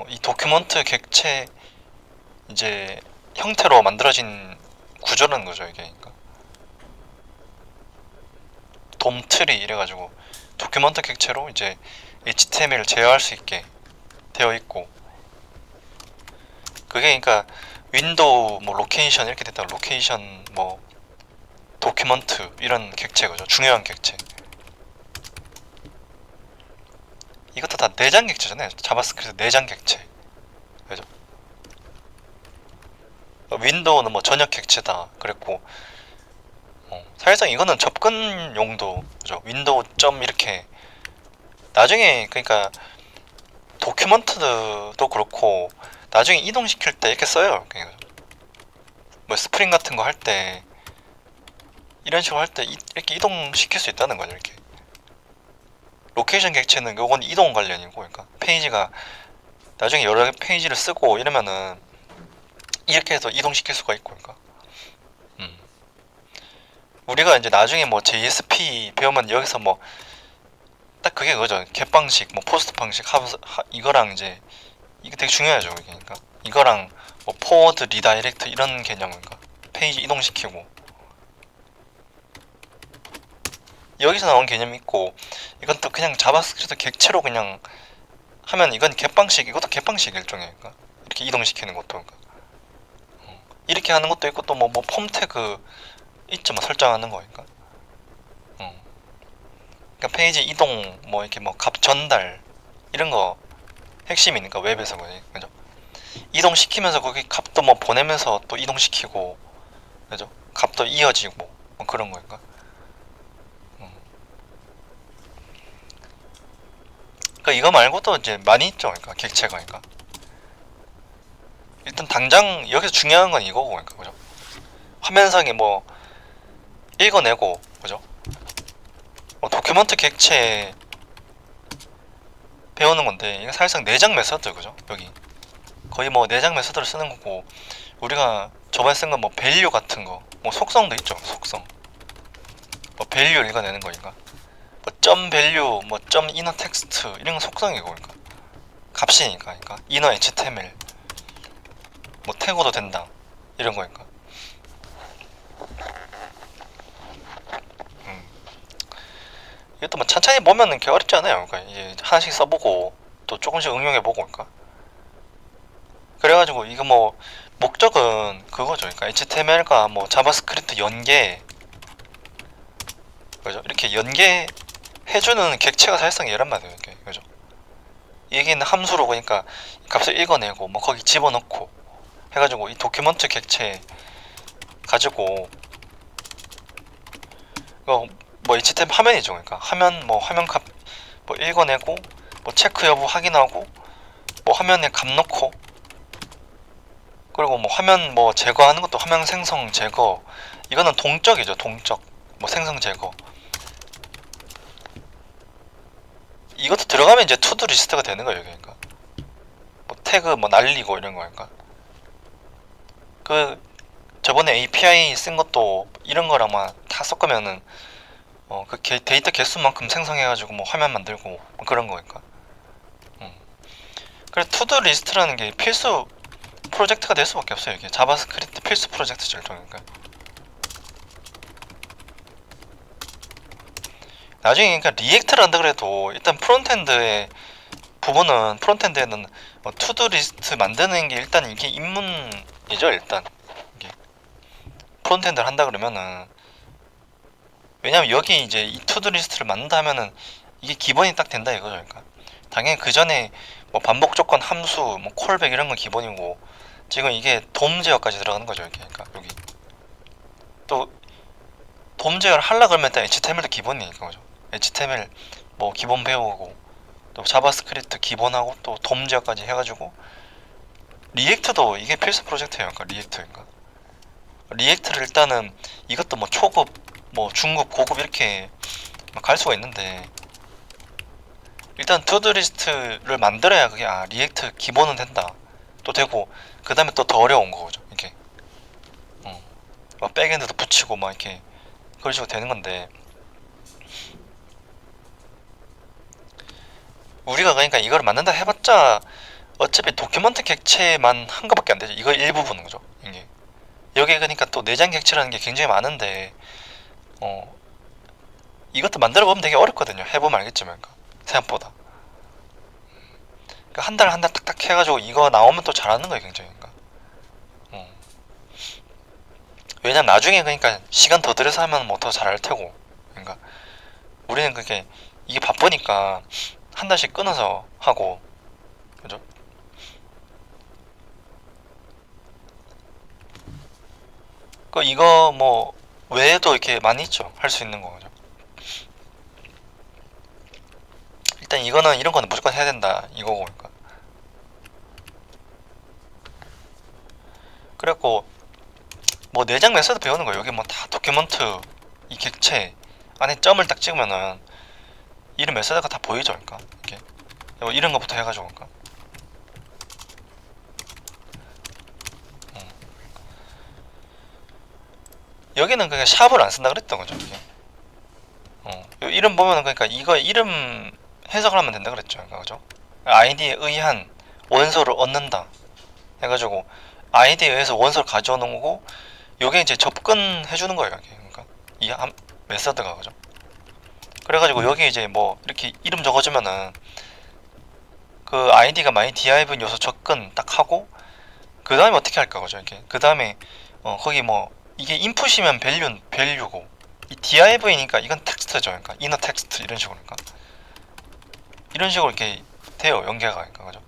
이 도큐먼트 객체 이제 형태로 만들어진 구조라는 거죠, 이게. 그러니까 돔 트리 이래가지고 도큐먼트 객체로 이제 HTML을 제어할 수 있게 되어 있고, 그게 그러니까 윈도우 뭐 로케이션 이렇게 됐다. 로케이션 뭐 도큐먼트 이런 객체거죠. 중요한 객체. 이것도 다 내장 객체잖아요. 자바스크립트 내장 객체. 그죠? 윈도우는 뭐 전역 객체다 그랬고, 사실상 이거는 접근 용도, 그죠? 윈도우 점 이렇게 나중에 그러니까 도큐먼트도 그렇고 나중에 이동시킬 때 이렇게 써요. 그러니까 뭐 스프링 같은 거 할 때 이런 식으로 할 때 이렇게 이동시킬 수 있다는 거죠. 이렇게 로케이션 객체는 요건 이동 관련이고, 그러니까 페이지가 나중에 여러 페이지를 쓰고 이러면은 이렇게 해서 이동시킬 수가 있고, 그러니까 우리가 이제 나중에 뭐 JSP 배우면 여기서 뭐 딱 그게 그거죠. 겟 방식, 뭐 포스트 방식 이거랑 이제 이게 되게 중요하죠. 이게 그러니까 이거랑 뭐 포워드, 리다이렉트 이런 개념인가 페이지 이동시키고 여기서 나온 개념이 있고, 이건 또 그냥 자바스크립트 객체로 그냥 하면 이건 겟 방식, 이것도 겟 방식 일종의 그러니까 이렇게 이동시키는 것도 그러니까 이렇게 하는 것도 있고, 또 뭐 폼 태그 있죠, 뭐 설정하는 거니까. 그러니까 페이지 이동 뭐 이렇게 뭐 값 전달 이런 거 핵심이니까 웹에서 그죠? 이동시키면서 거기 값도 뭐 보내면서 또 이동시키고, 그죠? 값도 이어지고 뭐 그런 거니까. 그러니까 이거 말고도 이제 많이 있죠, 그러니까 객체가. 그러니까 일단 당장 여기서 중요한 건 이거고, 그러니까 그죠? 화면상에 뭐 읽어내고, 그죠? 도큐먼트 객체 배우는 건데 이거 사실상 내장 메서드, 그죠? 여기 거의 뭐 내장 메서드를 쓰는 거고, 우리가 저번에 쓴 건 뭐 밸류 같은 거, 뭐 속성도 있죠, 속성. 뭐 밸류 읽어내는 거니까. 뭐 점 밸류, 뭐 점 이너 텍스트 이런 건 속성이고, 그러니까 값이니까, 그러니까 이너 HTML, 뭐 태그도 된다 이런 거니까. 이것도 뭐 천천히 보면은 게 어렵지 않아요. 그러니까 이게 하나씩 써보고 또 조금씩 응용해보고, 그러니까 그래가지고 이거 뭐 목적은 그거죠. 그러니까 HTML과 뭐 자바스크립트 연계, 그죠? 이렇게 연계해주는 객체가 사실상 얘란 말이에요. 이게, 그죠? 얘기는 함수로, 그러니까 값을 읽어내고 뭐 거기 집어넣고 해가지고 이 도큐먼트 객체 가지고 이거 뭐 HTML 화면이죠. 그러니까 화면 뭐 화면 값 뭐 읽어내고 뭐 체크 여부 확인하고 뭐 화면에 값 넣고, 그리고 뭐 화면 뭐 제거하는 것도 화면 생성 제거, 이거는 동적이죠. 동적 뭐 생성 제거, 이것도 들어가면 이제 투두 리스트가 되는 거예요. 그러니까 뭐 태그 뭐 날리고 이런 거니까. 그 저번에 API 쓴 것도 이런 거랑만 다 섞으면은 그 데이터 개수만큼 생성해가지고 뭐 화면 만들고 뭐 그런 거니까. 그래서 투두 리스트라는 게 필수 프로젝트가 될 수밖에 없어요. 이게 자바스크립트 필수 프로젝트죠, 일종이니까. 나중에 그러니까 리액트를 한다 그래도 일단 프론트엔드의 부분은, 프론트엔드에는 투두 리스트 만드는 게 일단 이게 입문이죠. 일단 이게 프론트엔드를 한다 그러면은, 왜냐면 여기 이제 이 투두 리스트를 만든다 하면은 이게 기본이 딱 된다 이거죠. 그러니까 당연히 그 전에 뭐 반복 조건 함수, 뭐 콜백 이런 건 기본이고, 지금 이게 돔 제어까지 들어가는 거죠. 이렇게. 그러니까 여기 또 돔 제어를 하려 그러면 일단 HTML도 기본이니까, 그죠? HTML 뭐 기본 배우고 또 자바스크립트 기본하고 또 돔 제어까지 해가지고, 리액트도 이게 필수 프로젝트예요. 그러니까 리액트인가. 리액트를 일단은 이것도 뭐 초급, 뭐 중급, 고급 이렇게 갈 수가 있는데, 일단 투두리스트를 만들어야 그게 리액트 기본은 된다 또 되고, 그 다음에 또 더 어려운 거죠. 이렇게 막 백엔드도 붙이고 막 이렇게 그런 식으로 되는 건데, 우리가 그러니까 이걸 만든다 해봤자 어차피 도큐먼트 객체만 한 거밖에 안 되죠. 이거 일부분인 거죠. 이게 여기에 그러니까 또 내장 객체라는 게 굉장히 많은데 이것도 만들어 보면 되게 어렵거든요. 해보면 알겠지만 생각보다. 그러니까 한 달 한 달 딱딱 해가지고 이거 나오면 또 잘하는 거예요, 굉장히. 왜냐면 나중에 그러니까 시간 더 들여서 하면 뭐 더 잘할 테고. 그러니까 우리는 그게 이게 바쁘니까 한 달씩 끊어서 하고, 그죠? 그 이거 뭐 외에도 이렇게 많이 있죠. 할 수 있는 거죠. 일단 이거는 이런 거는 무조건 해야 된다 이거고. 그러니까 그래갖고 뭐 내장 메소드 배우는 거 여기 뭐 다 도큐먼트 이 객체 안에 점을 딱 찍으면은 이런 메소드가 다 보이죠. 그러니까 이렇게 뭐 이런 거부터 해가지고. 그러니까 여기는 그냥 샵을 안 쓴다 그랬던 거죠. 이게. 요 이름 보면은 그러니까 이거 이름 해석을 하면 된다 그랬죠. 그러니까 그죠? 아이디에 의한 원소를 얻는다 해가지고 아이디에 의해서 원소를 가져오는 거고 요게 이제 접근해 주는 거예요. 여기. 그러니까 이 메서드가 그죠? 그래가지고 여기 이제 뭐 이렇게 이름 적어주면은 그 아이디가 많이 디아이브인 요소 접근 딱 하고 그 다음에 어떻게 할까 그죠? 이렇게 그 다음에 거기 뭐 이게 인풋이면 밸류고 이 div니까 이건 텍스트죠. 그러니까 이너 텍스트 이런 식으로. 그러니까 이런 식으로 이렇게 돼요. 연계가. 그러니까 그죠?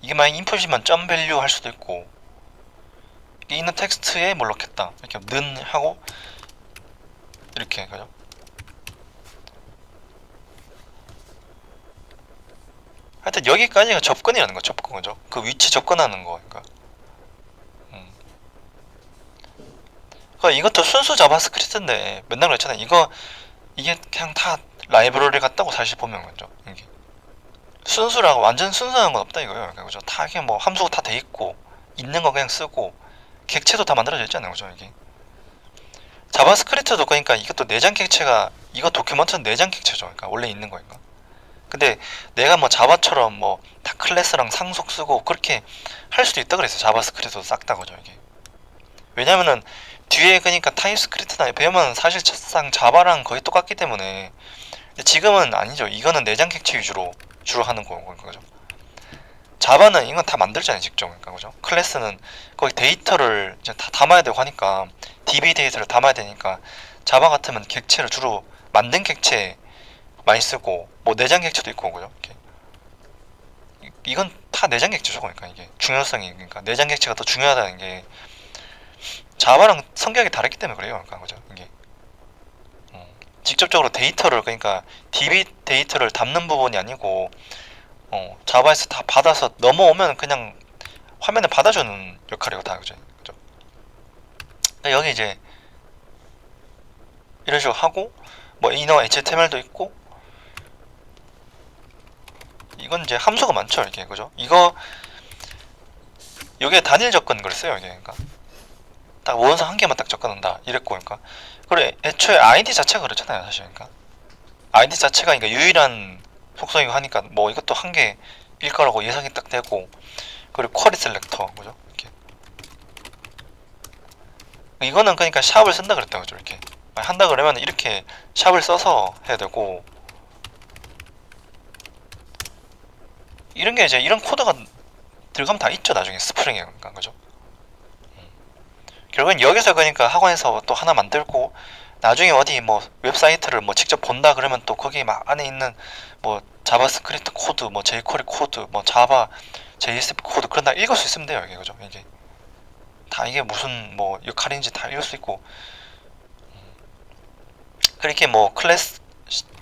이게 만약 인풋이면 점 밸류 할 수도 있고 이너 텍스트에 뭘 넣겠다 이렇게 는 하고 이렇게. 그죠? 하여튼 여기까지가 접근이라는 거. 접근. 그죠? 그 위치 접근하는 거. 그러니까 그러니까 이것도 순수 자바스크립트인데 맨날 그랬잖아요. 이게 그냥 다 라이브러리 같다고 사실 보면. 그죠? 이게 순수라고 완전 순수한 건 없다 이거예요. 그러니까 그죠? 다 그냥 뭐 함수가 다 돼 있고 있는 거 그냥 쓰고 객체도 다 만들어져 있잖아요. 그죠? 이게 자바스크립트도 그러니까 이것도 내장 객체가 이거 도큐먼트는 내장 객체죠. 그러니까 원래 있는 거니까. 근데 내가 뭐 자바처럼 뭐 다 클래스랑 상속 쓰고 그렇게 할 수도 있다 그랬어요. 자바스크립트도 싹 다. 그죠? 이게 왜냐면은 뒤에 그러니까 타입스크립트나 배우면 사실상 자바랑 거의 똑같기 때문에. 지금은 아니죠. 이거는 내장 객체 위주로 주로 하는 거고. 그죠? 자바는 이건 다 만들잖아요, 직접. 그러니까 그죠? 클래스는 거기 데이터를 이제 다 담아야 되고 하니까 DB 데이터를 담아야 되니까 자바 같으면 객체를 주로 만든 객체 많이 쓰고 뭐 내장 객체도 있고. 그죠? 이렇게. 이건 다 내장 객체죠. 그러니까 이게 중요성이. 그러니까 내장 객체가 더 중요하다는 게 자바랑 성격이 다르기 때문에 그래요. 그러니까 그죠? 이게 직접적으로 데이터를 그러니까 DB 데이터를 담는 부분이 아니고 자바에서 다 받아서 넘어오면 그냥 화면에 받아주는 역할이고 다. 그죠? 그죠? 그러니까 여기 이제 이런 식으로 하고 뭐 inner HTML도 있고 이건 이제 함수가 많죠. 이렇게. 그죠? 이거 여기에 단일 접근 그랬어요. 이게. 그러니까 딱 원소 한 개만 딱 접근한다 이랬고. 그러니까 그래 애초에 아이디 자체가 그렇잖아요. 사실. 그러니까 아이디 자체가 그러니까 유일한 속성이고 하니까 뭐 이것도 한 개일 거라고 예상이 딱 되고. 그리고 쿼리 셀렉터. 그죠? 이렇게. 이거는 그러니까 샵을 쓴다 그랬다. 그죠? 이렇게 한다 그러면 이렇게 샵을 써서 해야 되고 이런 게 이제 이런 코드가 들어가면 다 있죠. 나중에 스프링에. 그러니까 그죠? 결국엔 여기서 그러니까 학원에서 또 하나 만들고 나중에 어디 뭐 웹사이트를 뭐 직접 본다 그러면 또 거기 막 안에 있는 뭐 자바스크립트 코드, 뭐 jQuery 코드, 뭐 자바, JSP 코드 그런 다 읽을 수 있으면 돼요. 이게. 그죠? 이게 다 이게 무슨 뭐 역할인지 다 읽을 수 있고. 그렇게 뭐 클래스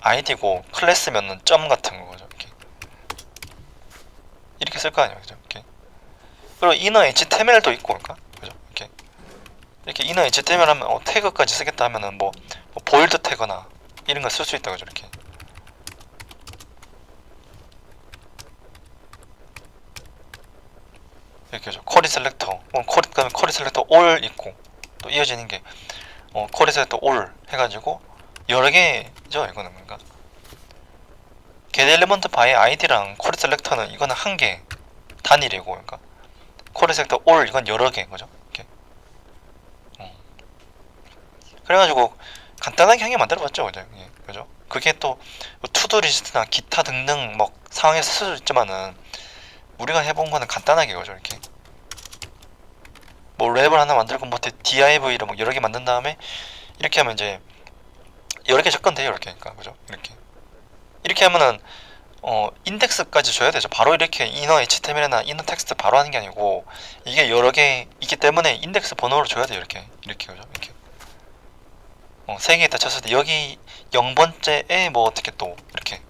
아이디고 클래스면은 점 같은 거죠. 이렇게 쓸 거 아니에요. 그죠? 이렇게. 그리고 inner HTML도 있고. 그러니까 그죠? 이렇게 inner HTML 하면 태그까지 쓰겠다 하면은 뭐 보일드 태그나 이런 거 쓸 수 있다. 그죠? 이렇게 죠. 쿼리 셀렉터. 그다음에 쿼리 셀렉터 all 있고 또 이어지는 게 쿼리 셀렉터 all 해가지고 여러 개죠. 이거는. 그러니까 get element by id랑 쿼리 셀렉터는 이거는 한 개 단일이고, 그러니까 쿼리 셀렉터 올 이건 여러 개인 거죠. 이렇게. 그래가지고 간단하게 한 개 만들어봤죠, 그죠? 예, 그죠? 그게 또 투두 리스트나 기타 등등 뭐 상황에서 쓸 수 있지만은 우리가 해본 거는 간단하게 그죠, 이렇게. 뭐 랩을 하나 만들고 뭐 div를 뭐 여러 개 만든 다음에 이렇게 하면 이제 여러 개 접근돼요, 이렇게. 그러니까 그죠? 이렇게 하면은 인덱스까지 줘야 되죠. 바로 이렇게 이너 HTML이나 이너 텍스트 바로 하는 게 아니고 이게 여러 개 있기 때문에 인덱스 번호를 줘야 돼요. 이렇게 그죠? 이렇게 세 개 있다 쳤을 때 여기 0번째에 뭐 어떻게 또 이렇게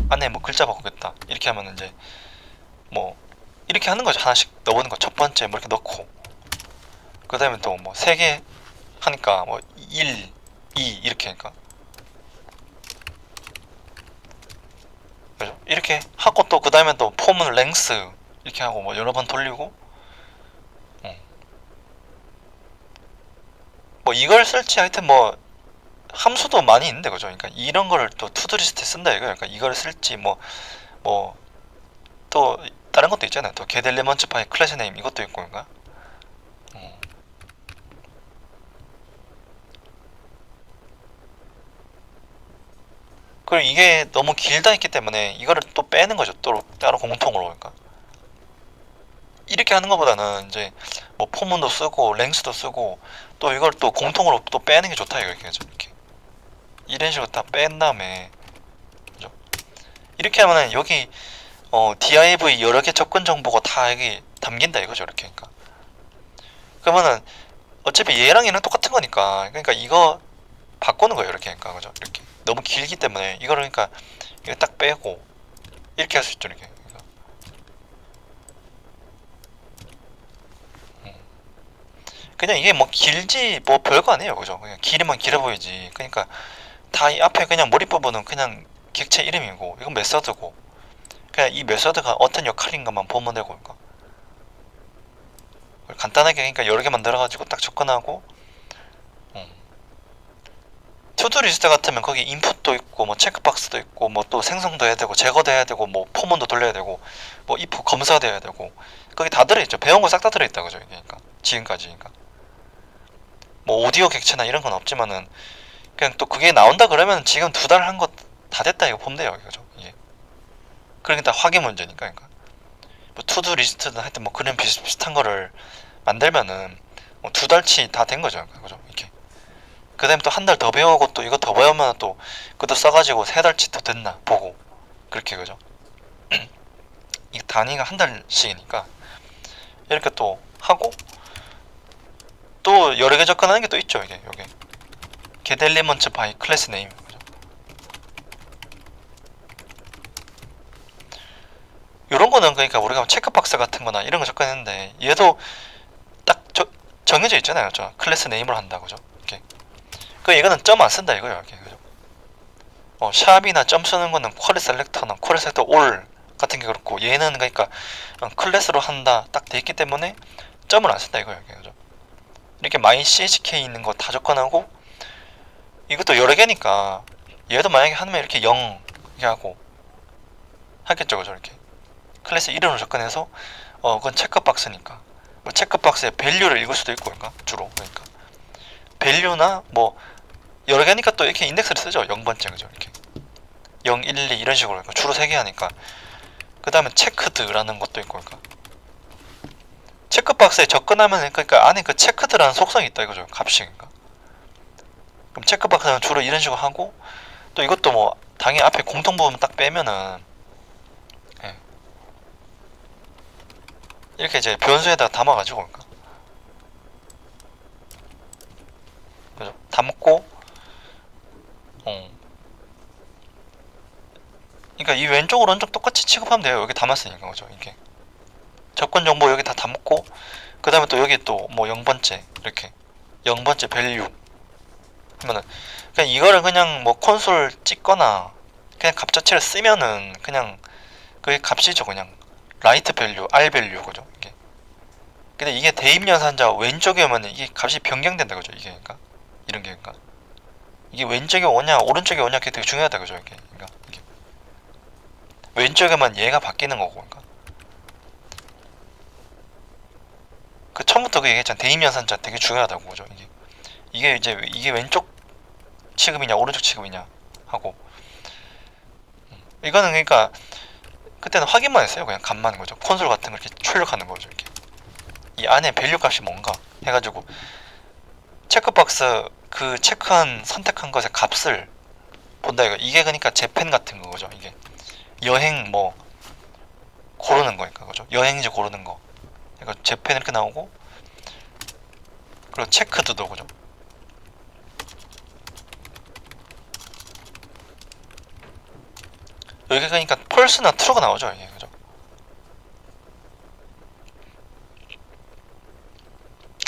안에 뭐 글자 바꾸겠다 이렇게 하면 이제 뭐 이렇게 하는 거죠. 하나씩 넣어보는 거. 첫 번째 뭐 이렇게 넣고 그 다음에 또 뭐 세 개 하니까 뭐 1, 2 이렇게 하니까 그죠? 이렇게 하고 또 그 다음에 또 폼은 랭스 이렇게 하고 뭐 여러 번 돌리고 뭐 이걸 쓸지 하여튼 뭐 함수도 많이 있는데 그죠? 그러니까 이런 거를 또 투두리스트에 쓴다 이거. 그러니까 이걸 쓸지 뭐 또 다른 것도 있잖아요. 또 get elements by class name 이것도 있고 그러니까. 그리고 이게 너무 길다 했기 때문에 이거를 또 빼는 거죠. 또 따로 공통으로. 그러니까 이렇게 하는 것보다는 이제 뭐 포문도 쓰고 랭스도 쓰고 또 이걸 또 공통으로 또 빼는 게 좋다 이렇게. 이런 식으로 다 뺀 다음에 그죠? 이렇게 하면은 여기 div 여러 개 접근 정보가 다 여기 담긴다 이거죠. 이렇게. 그러니까 그러면은 어차피 얘랑 얘는 똑같은 거니까 그러니까 이거 바꾸는 거예요. 이렇게. 그러니까 그죠? 이렇게 너무 길기 때문에 이거를 그러니까 이거 딱 빼고 이렇게 할 수 있죠. 이렇게. 그냥 이게 뭐 길지 뭐 별거 아니에요. 그죠? 그냥 길이면 길어 보이지. 그러니까 다 이 앞에 그냥 머리 부분은 그냥 객체 이름이고 이건 메서드고 그냥 이 메서드가 어떤 역할인가만 보면 되고 그러니까 간단하게 그러니까 여러 개 만들어 가지고 딱 접근하고 투두 리스트 같으면 거기 인풋도 있고 뭐 체크박스도 있고 뭐 또 생성도 해야 되고 제거도 해야 되고 뭐 포문도 돌려야 되고 뭐 if 검사도 해야 되고 거기 다 들어있죠. 배운 거 싹 다 들어있다 그죠? 그러니까 지금까지 그러니까 뭐 오디오 객체나 이런 건 없지만은 그냥 또 그게 나온다 그러면 지금 2달 한 거 다 됐다 이거 보면 돼요. 그죠? 이게 그러니까 확인 문제니까. 그러니까 뭐 투두 리스트든 하여튼 뭐 그런 비슷비슷한 거를 만들면은 뭐 2달치 다 된 거죠. 그죠? 이렇게 그 다음에 또 한 달 더 배우고 또 이거 더 배우면 또 그것도 써가지고 3달치 더 됐나 보고 그렇게. 그죠? 이 단위가 한 달씩이니까 이렇게 또 하고 또 여러 개 접근하는 게 또 있죠. 이게 요게 get elements by class name. 그죠? 요런 거는 그러니까 우리가 체크박스 같은 거나 이런 거 접근했는데 얘도 딱 정해져 있잖아요. 저 클래스 네임을 한다. 그죠? 이렇게 그 이거는 점 안 쓴다 이거예요. 이렇게. 그죠? 샵이나 점 쓰는 거는 쿼리 셀렉터나 쿼리 셀렉터 올 같은 게 그렇고 얘는 그러니까 클래스로 한다 딱 돼 있기 때문에 점을 안 쓴다 이거예요. 그죠? 이렇게 my chk 있는 거 다 접근하고 이것도 여러 개니까 얘도 만약에 하면 이렇게 0 이렇게 하고 하겠죠. 그죠? 이렇게 클래스 이름을 접근해서 그건 체크박스니까 뭐 체크박스에 밸류를 읽을 수도 있고 그러니까 주로 그러니까 밸류나 뭐 여러 개니까 또 이렇게 인덱스를 쓰죠. 0번째 그죠? 이렇게 0, 1, 2 이런 식으로 그러니까 주로 3개 하니까 그 다음에 체크드라는 것도 있고 그러니까 체크박스에 접근하면 그러니까 안에 그 체크드라는 속성이 있다 이거죠. 값이. 그러니까 그럼 체크박스는 주로 이런 식으로 하고 또 이것도 뭐 당연히 앞에 공통 부분 딱 빼면은 이렇게 이제 변수에다 담아가지고 그러니까 그죠? 담고 그러니까 이 왼쪽 오른쪽 똑같이 취급하면 돼요. 여기 담았으니까 그죠? 이게 접근 정보 여기 다 담고 그 다음에 또 여기 또 뭐 0번째 이렇게 0번째 밸류 하면은 그냥 이거를 그냥 뭐 콘솔 찍거나 그냥 값 자체를 쓰면은 그냥 그게 값이죠. 그냥 라이트 밸류, R 밸류 그죠? 이게 근데 이게 대입 연산자 왼쪽에 오면 이게 값이 변경된다 그죠? 이게 그러니까 이런 게 그러니까 이게 왼쪽에 오냐 오른쪽에 오냐 그게 되게 중요하다 그죠? 이게 그러니까 이게 왼쪽에만 얘가 바뀌는 거고. 그러니까 그 처음부터 그 얘기했잖아. 대입연산자 되게 중요하다고. 그죠? 이게 이제 이게 왼쪽 취급이냐 오른쪽 취급이냐 하고, 이거는 그러니까 그때는 확인만 했어요. 그냥 값만. 거죠. 콘솔 같은 거 이렇게 출력하는 거죠. 이렇게 이 안에 밸류 값이 뭔가 해가지고 체크박스 그 체크한 선택한 것의 값을 본다 이거. 이게 그러니까 재팬 같은 거죠. 이게 여행 뭐 고르는 거니까. 그죠? 여행지 고르는 거. 그러니까 재팬 이렇게 나오고, 그리고 체크드도. 그죠? 여기 그러니까 펄스나 트루가 나오죠. 이게. 그죠?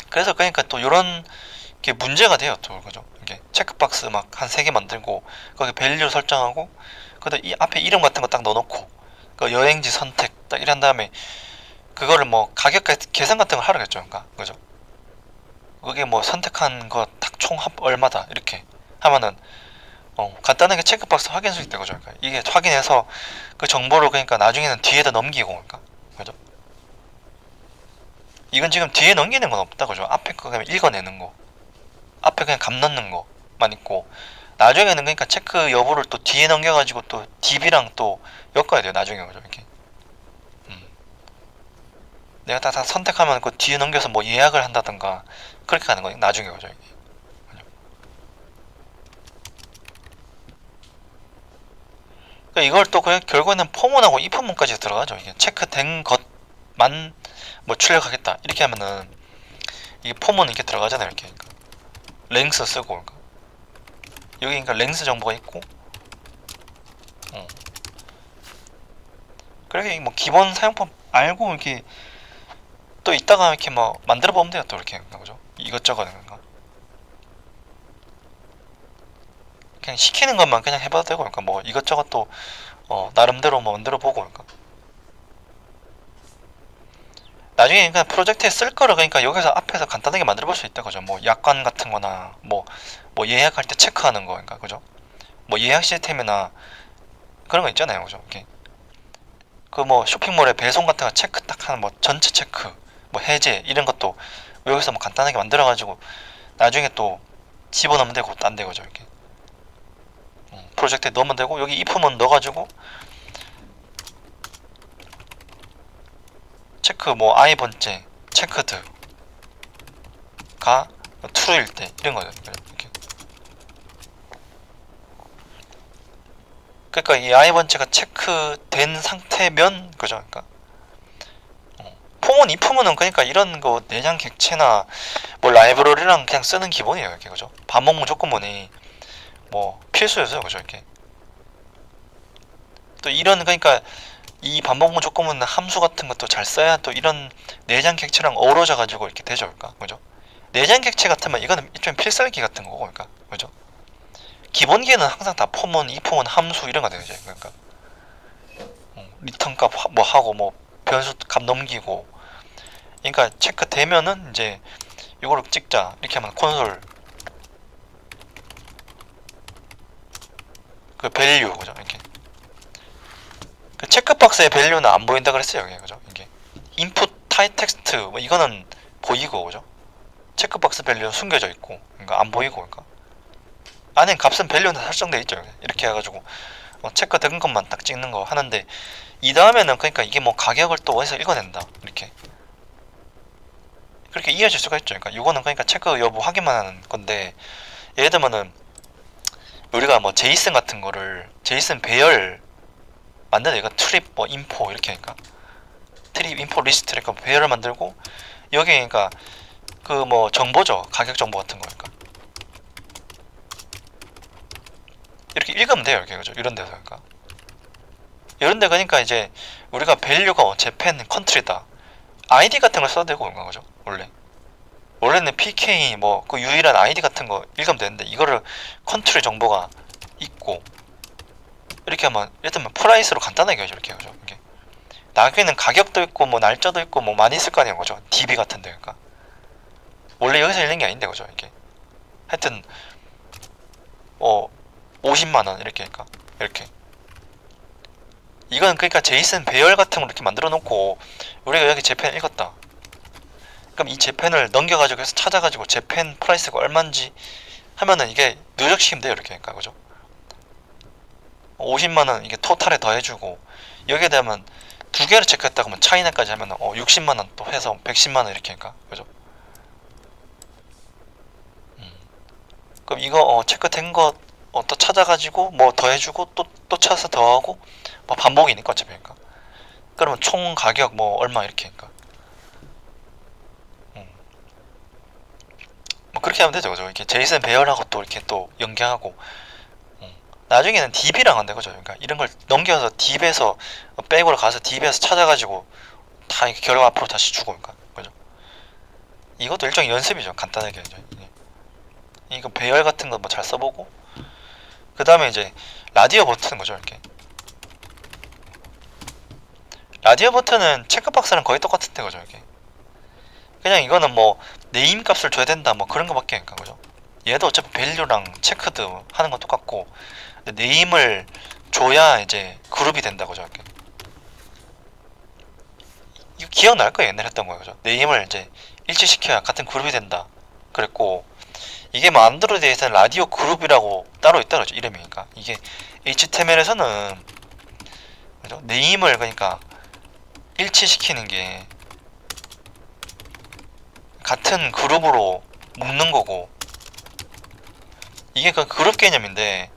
그래서 그러니까 또 이런 게 문제가 돼요. 또. 그죠? 이게 체크박스 막 한 3개 만들고 거기 밸류 설정하고 그다 이 앞에 이름 같은 거 딱 넣어놓고 그 여행지 선택 딱 이런 다음에 그거를 뭐 가격 계산 같은 걸 하라겠죠. 그러니까 그죠? 그게 뭐 선택한 거 딱 총합 얼마다 이렇게 하면은 간단하게 체크박스 확인 수 있다. 그죠? 그러니까 이게 확인해서 그 정보를 그러니까 나중에는 뒤에다 넘기고. 그러니까 그죠? 이건 지금 뒤에 넘기는 건 없다. 그죠? 앞에 거 그냥 읽어내는 거, 앞에 그냥 값 넣는 거만 있고, 나중에는 그러니까 체크 여부를 또 뒤에 넘겨가지고 또 DB랑 또 엮어야 돼요. 나중에. 그죠? 이렇게 내가 다 선택하면 그 뒤에 넘겨서 뭐 예약을 한다든가 그렇게 가는 거예요. 나중에. 그죠? 이게. 그러니까 이걸 또 그냥 결국에는 포문하고 if문까지 들어가죠. 이게 체크된 것만 뭐 출력하겠다 이렇게 하면은 이게 포문 이렇게 들어가잖아요. 이렇게. 그러니까 랭스 쓰고. 그러니까 여기 그러니까 랭스 정보가 있고, 그렇게 뭐 기본 사용법 알고 이렇게 또 이따가 이렇게 뭐 만들어 보면 돼요. 또 이렇게. 그죠? 이것저것. 그러니까 그냥 시키는 것만 그냥 해봐도 되고. 그러니까 뭐 이것저것 또 나름대로 뭐 만들어 보고. 그러니까 나중에 그냥 프로젝트에 쓸 거를 그러니까 여기서 앞에서 간단하게 만들어 볼 수 있다. 그죠? 뭐 약관 같은 거나 뭐 예약할 때 체크하는 거. 그러니까 그죠? 뭐 예약 시스템이나 그런 거 있잖아요. 그죠? 이렇게 그 뭐 쇼핑몰에 배송 같은 거 체크 딱 하는 뭐 전체 체크 뭐 해제 이런 것도 여기서 뭐 간단하게 만들어 가지고 나중에 또 집어넣으면 되고 딴 데. 그죠? 이렇게 프로젝트에 넣으면 되고, 여기 if문 넣어가지고 체크 뭐 I 번째 체크드가 true일 때 이런 거죠. 이렇게. 그러니까 이 I 번째가 체크된 상태면. 그죠? 그러니까 폼은 if문은 그러니까 이런 거 내장 객체나 뭐 라이브러리랑 그냥 쓰는 기본이에요. 이렇게. 그죠? 반복 조건문이 뭐 필수였어요. 그죠? 이렇게. 또 이런 그러니까 이 반복 조건문 함수 같은 것도 잘 써야 또 이런 내장 객체랑 어우러져 가지고 이렇게 되죠. 그러니까 그죠? 내장 객체 같으면 이거는 일종의 필살기 같은 거고. 그러니까 그죠? 기본기에는 항상 다 폼은 if문 함수 이런 거 되죠. 그러니까 리턴 값 뭐 하고 뭐 변수 값 넘기고. 그러니까 체크 되면은 이제 이거를 찍자 이렇게 하면 콘솔 그 밸류. 그죠? 이렇게 그 체크박스의 밸류는 안 보인다 그랬어요. 여기. 그죠? 이게 인풋 타입 텍스트 뭐 이거는 보이고. 그죠? 체크박스 밸류는 숨겨져 있고. 그러니까 안 보이고. 그러니까 안에 값은 밸류는 설정돼 있죠. 이렇게 해가지고 체크된 것만 딱 찍는 거 하는데, 이 다음에는 그러니까 이게 뭐 가격을 또 어디서 읽어낸다 이렇게 그렇게 이어질 수가 있죠. 그러니까 이거는 그러니까 체크 여부 확인만 하는 건데, 예를 들면은 우리가 뭐 제이슨 같은 거를 제이슨 배열 만드는 이거 트립 뭐 인포 이렇게 하니까 트립 인포 리스트 이렇게 배열을 만들고, 여기 그러니까 그 뭐 정보죠. 가격 정보 같은 거니까 이렇게 읽으면 돼요. 이렇게. 그죠? 이런 데서. 그러니까 이런 데 그러니까 이제 우리가 밸류가 재팬 컨트리다 아이디 같은 걸 써도 되고. 그런가. 그죠? 원래는 PK 뭐 그 유일한 아이디 같은 거 읽으면 되는데, 이거를 컨트리 정보가 있고 이렇게 하면 예를 들면 프라이스로 간단하게 하죠. 이렇게. 그죠? 이게 나중에는 가격도 있고 뭐 날짜도 있고 뭐 많이 있을 거 아니에요. 그죠? DB 같은데. 그러니까 원래 여기서 읽는 게 아닌데. 그죠? 이게 하여튼 50만원 이렇게. 그러니까 이렇게 이건 그러니까 제이슨 배열 같은 거 이렇게 만들어 놓고 우리가 여기 재팬 읽었다. 그럼 이 재팬을 넘겨가지고 해서 찾아가지고 재팬 프라이스가 얼마인지 하면은 이게 누적시키면 돼요. 이렇게. 그러니까 그죠? 50만원 이게 토탈에 더해주고 여기에 대하면 두 개를 체크했다 그러면 차이나까지 하면 60만원 또 해서 110만원 이렇게 하니까 그죠? 그럼 이거 체크된 거 또 찾아가지고 뭐 더해주고 또 찾아서 더하고 뭐 반복이니까 어차피 그러니까 그러면 총 가격 뭐 얼마 이렇게 하니까 뭐 그렇게 하면 되죠 그죠? 이렇게 제이슨 배열하고 또 이렇게 또 연계하고 나중에는 DB랑 한다 그죠? 그러니까 이런 걸 넘겨서 DB에서 백으로 가서 DB에서 찾아가지고 다 이렇게 결과 앞으로 다시 주고 그러니까 그죠? 이것도 일종의 연습이죠 간단하게 이제 이거 배열 같은 거 뭐 잘 써보고 그 다음에 이제 라디오 버튼 거죠 이렇게 라디오 버튼은 체크박스랑 거의 똑같은데 그죠 이렇게 그냥 이거는 뭐 네임 값을 줘야 된다 뭐 그런 거밖에 안 그죠 얘도 어차피 밸류랑 체크드 하는 건 똑같고 네임을 줘야 이제 그룹이 된다 그죠 이렇게 이거 기억날 거예요 옛날에 했던 거예요 그죠 네임을 이제 일치시켜야 같은 그룹이 된다 그랬고 이게 뭐 안드로이드에서는 라디오 그룹이라고 따로 있다 그러죠 이름이니까 이게 HTML에서는 그죠 네임을 그러니까 일치시키는 게 같은 그룹으로 묶는 거고 이게 그 그룹 개념인데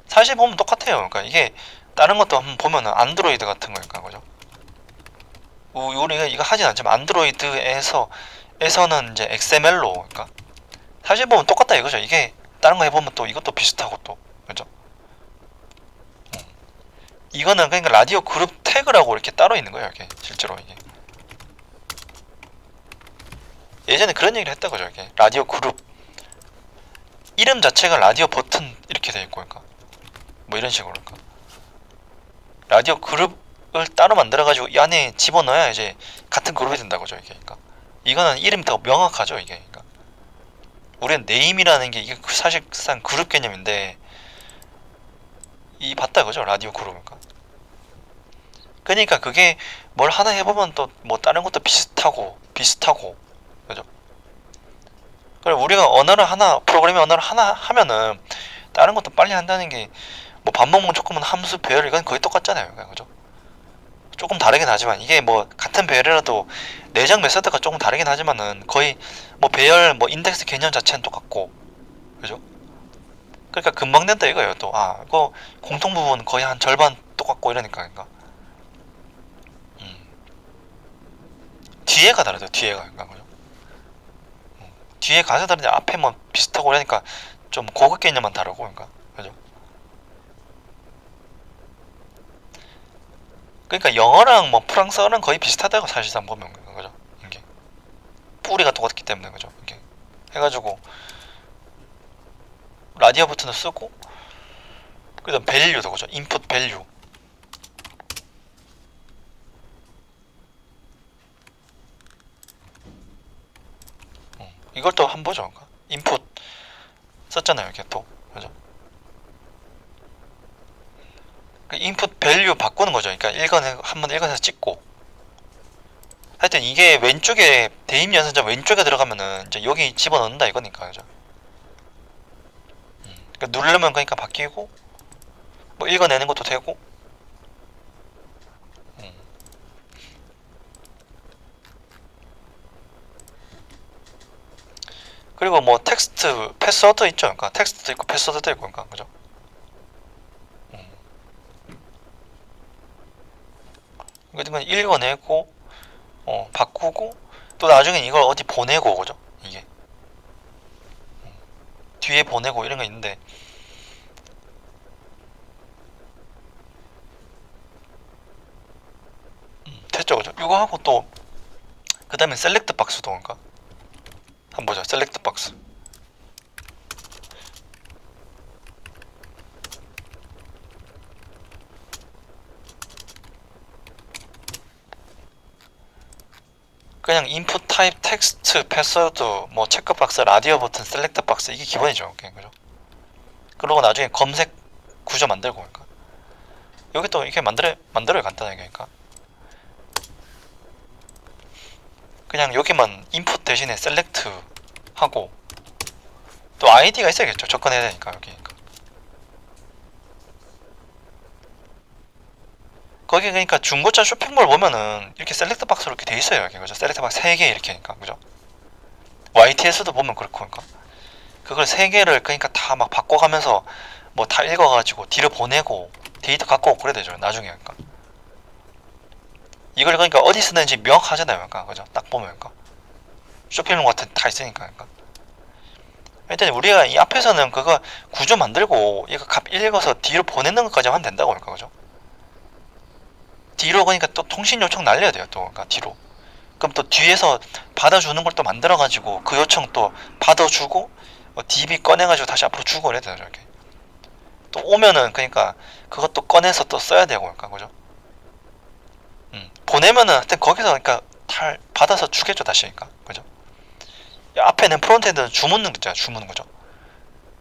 사실 보면 똑같아요 그러니까 이게 다른 것도 한번 보면은 안드로이드 같은 거니까 그죠 우리가 이거 하진 않지만 안드로이드에서는 이제 XML로 그러니까 사실 보면 똑같다 이거죠. 이게 다른 거 해보면 또 이것도 비슷하고 또 그죠? 이거는 그러니까 라디오 그룹 태그라고 이렇게 따로 있는 거예요. 이게 실제로 이게 예전에 그런 얘기를 했다 그죠? 이게 라디오 그룹 이름 자체가 라디오 버튼 이렇게 돼 있고 그러니까 뭐 이런 식으로 그러니까 라디오 그룹을 따로 만들어가지고 이 안에 집어넣어야 이제 같은 그룹이 된다고 죠 이게 그러니까 이거는 이름이 더 명확하죠 이게 그러니까 우리는 네임이라는 게 이게 사실상 그룹 개념인데 이 봤다 그죠 라디오 그룹이니까 그러니까 그게 뭘 하나 해보면 또 뭐 다른 것도 비슷하고 그죠 그래 우리가 언어를 하나 프로그래밍 언어를 하나 하면은 다른 것도 빨리 한다는 게 뭐 반복문 조금은 함수 배열 이건 거의 똑같잖아요 그죠 조금 다르긴 하지만 이게 뭐 같은 배열이라도 내장 메서드가 조금 다르긴 하지만은 거의 뭐 배열 뭐 인덱스 개념 자체는 똑같고 그죠 그러니까 금방 된다 이거예요 또 이거 공통 부분 거의 한 절반 똑같고 이러니까 그러니까 뒤에가 다르죠 뒤에가 그러니까 그죠 뒤에 가사 다른데 앞에 뭐 비슷하고 그러니까 좀 고급 개념만 다르고 그러니까 그죠 그러니까 영어랑 뭐 프랑스어랑 거의 비슷하다고 사실상 보면 그죠 이게 뿌리가 똑같기 때문에 그죠 이게 해가지고 라디오 버튼도 쓰고 그다음 밸류도 그죠 인풋 밸류 이걸 또 한번 보죠 인풋 썼잖아요 이렇게 또 그죠 인풋 밸류 바꾸는 거죠 그러니까 한번 읽어서 찍고 하여튼 이게 왼쪽에 대입 연산자 왼쪽에 들어가면은 이제 여기 집어넣는다 이거니까 그죠 그러니까 누르면 그러니까 바뀌고 뭐 읽어내는 것도 되고 그리고 뭐 텍스트 패스워드 있죠 그러니까 텍스트도 있고 패스워드도 있고 그러니까 그죠 그러니까 읽어내고 바꾸고 또 나중에 이걸 어디 보내고 그죠 이게 뒤에 보내고 이런 거 있는데 됐죠 그죠 이거 하고 또 그 다음에 셀렉트 박스도 그러니까 한번 보자 셀렉트 박스 그냥 인풋 타입 텍스트 패스워드 뭐 체크박스 라디오 버튼 셀렉트 박스 이게 기본이죠 그죠 그리고 나중에 검색 구조 만들고 그러니까 여기 또 이렇게 만들어요 간단하게. 그러니까 그냥 여기만 인풋 대신에 셀렉트 하고 또 아이디가 있어야겠죠. 접근해야 되니까 여기. 거기 그러니까 중고차 쇼핑몰 보면은 이렇게 셀렉트 박스로 이렇게 돼 있어요. 여기 그죠? 셀렉트 박스 3개 이렇게 하니까 그죠? YTS도 보면 그렇고 그러니까 그걸 3개를 그러니까 다 막 바꿔가면서 뭐 다 읽어가지고 뒤로 보내고 데이터 갖고 오고 그래야 되죠. 나중에 그러니까 이걸 그러니까 어디 쓰는지 명확하잖아요. 그러니까 그죠? 딱 보면 그러니까 쇼핑몰 같은 다 있으니까 그러니까 일단 우리가 이 앞에서는 그거 구조 만들고 이거 값 읽어서 뒤로 보내는 것까지 하면 된다고 그러니까 그죠? 뒤로 그러니까 또 통신 요청 날려야 돼요. 또 그러니까 뒤로. 그럼 또 뒤에서 받아주는 걸 또 만들어가지고 그 요청 또 받아주고 DB 꺼내가지고 다시 앞으로 주고 그래야 돼요. 이렇게. 또 오면은 그러니까 그것도 꺼내서 또 써야 되고 그러니까 그죠? 보내면은 하여튼 거기서 그러니까 받아서 주겠죠 다시 그러니까 그죠? 앞에는 프론트엔드는 주문은 있잖아 주문은 그죠?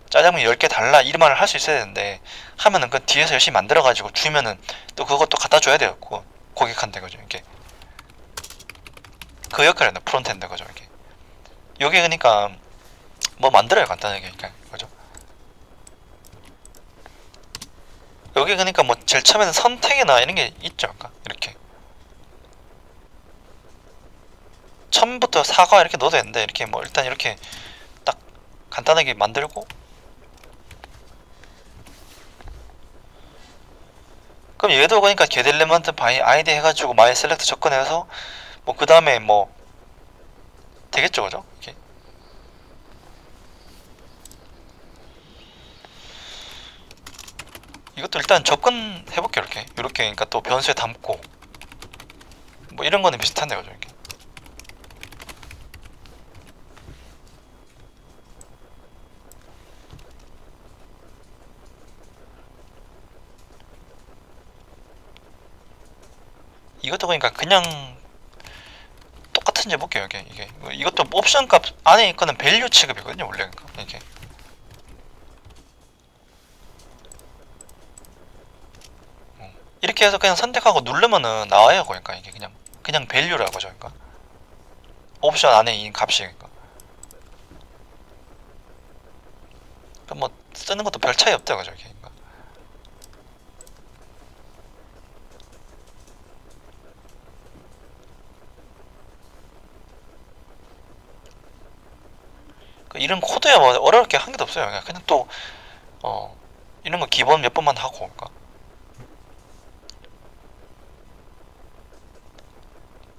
짜장면 10개 달라 이 말을 할 수 있어야 되는데 하면은 그 뒤에서 열심히 만들어가지고 주면은 또 그것도 갖다 줘야 돼요. 고객한테 그죠? 이게 그 역할을 한다 프론트엔드 그죠? 이게 요게 그러니까 뭐 만들어요 간단하게 그러니까 그죠? 여기 그러니까 뭐 제일 처음에는 선택이나 이런 게 있죠. 그러니까 이렇게 처음부터 사과 이렇게 넣어도 되는데 이렇게 뭐 일단 이렇게 딱 간단하게 만들고 그럼 얘도 그러니까 get element by id 해가지고 my select 접근해서 뭐 그 다음에 뭐 되겠죠 그죠? 이렇게 이것도 일단 접근해볼게요. 이렇게 그러니까 또 변수에 담고 뭐 이런 거는 비슷한데요 그죠? 이렇게 이것도 그러니까 그냥 똑같은지 해볼게요. 이게 이것도 옵션 값 안에 있거는 밸류 취급이거든요 원래 그러니까 이게 이렇게 해서 그냥 선택하고 누르면은 나와요. 그러니까 이게 그냥 밸류라고 하죠. 그러니까 옵션 안에 있는 값이 그러니까 뭐 쓰는 것도 별 차이 없다 그죠? 그러니까 이런 코드야 뭐 어려울 게 한 개도 없어요. 그냥 또 이런 거 기본 몇 번만 하고 그러니까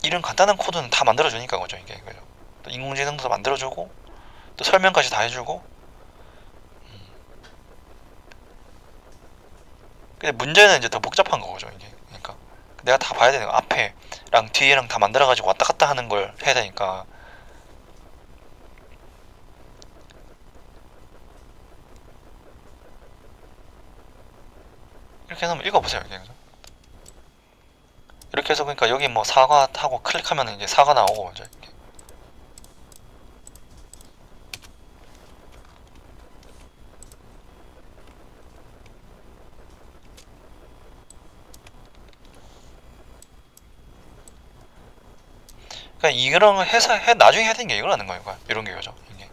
이런 간단한 코드는 다 만들어주니까 그죠? 이게 그죠? 또 인공지능도 만들어주고 또 설명까지 다 해주고 근데 문제는 이제 더 복잡한 거죠 이게 그러니까 내가 다 봐야 되는 거 앞에랑 뒤에랑 다 만들어가지고 왔다 갔다 하는 걸 해야 되니까 이렇게 해서 한번 읽어보세요 이게 그죠? 이렇게 해서 그러니까 여기 뭐 사과 하고 클릭하면 이제 사과 나오고 이제 이렇게. 그러니까 이런 거 해서 나중에 해야 되는 게 이거라는 거예요. 이런 게 그죠? 이게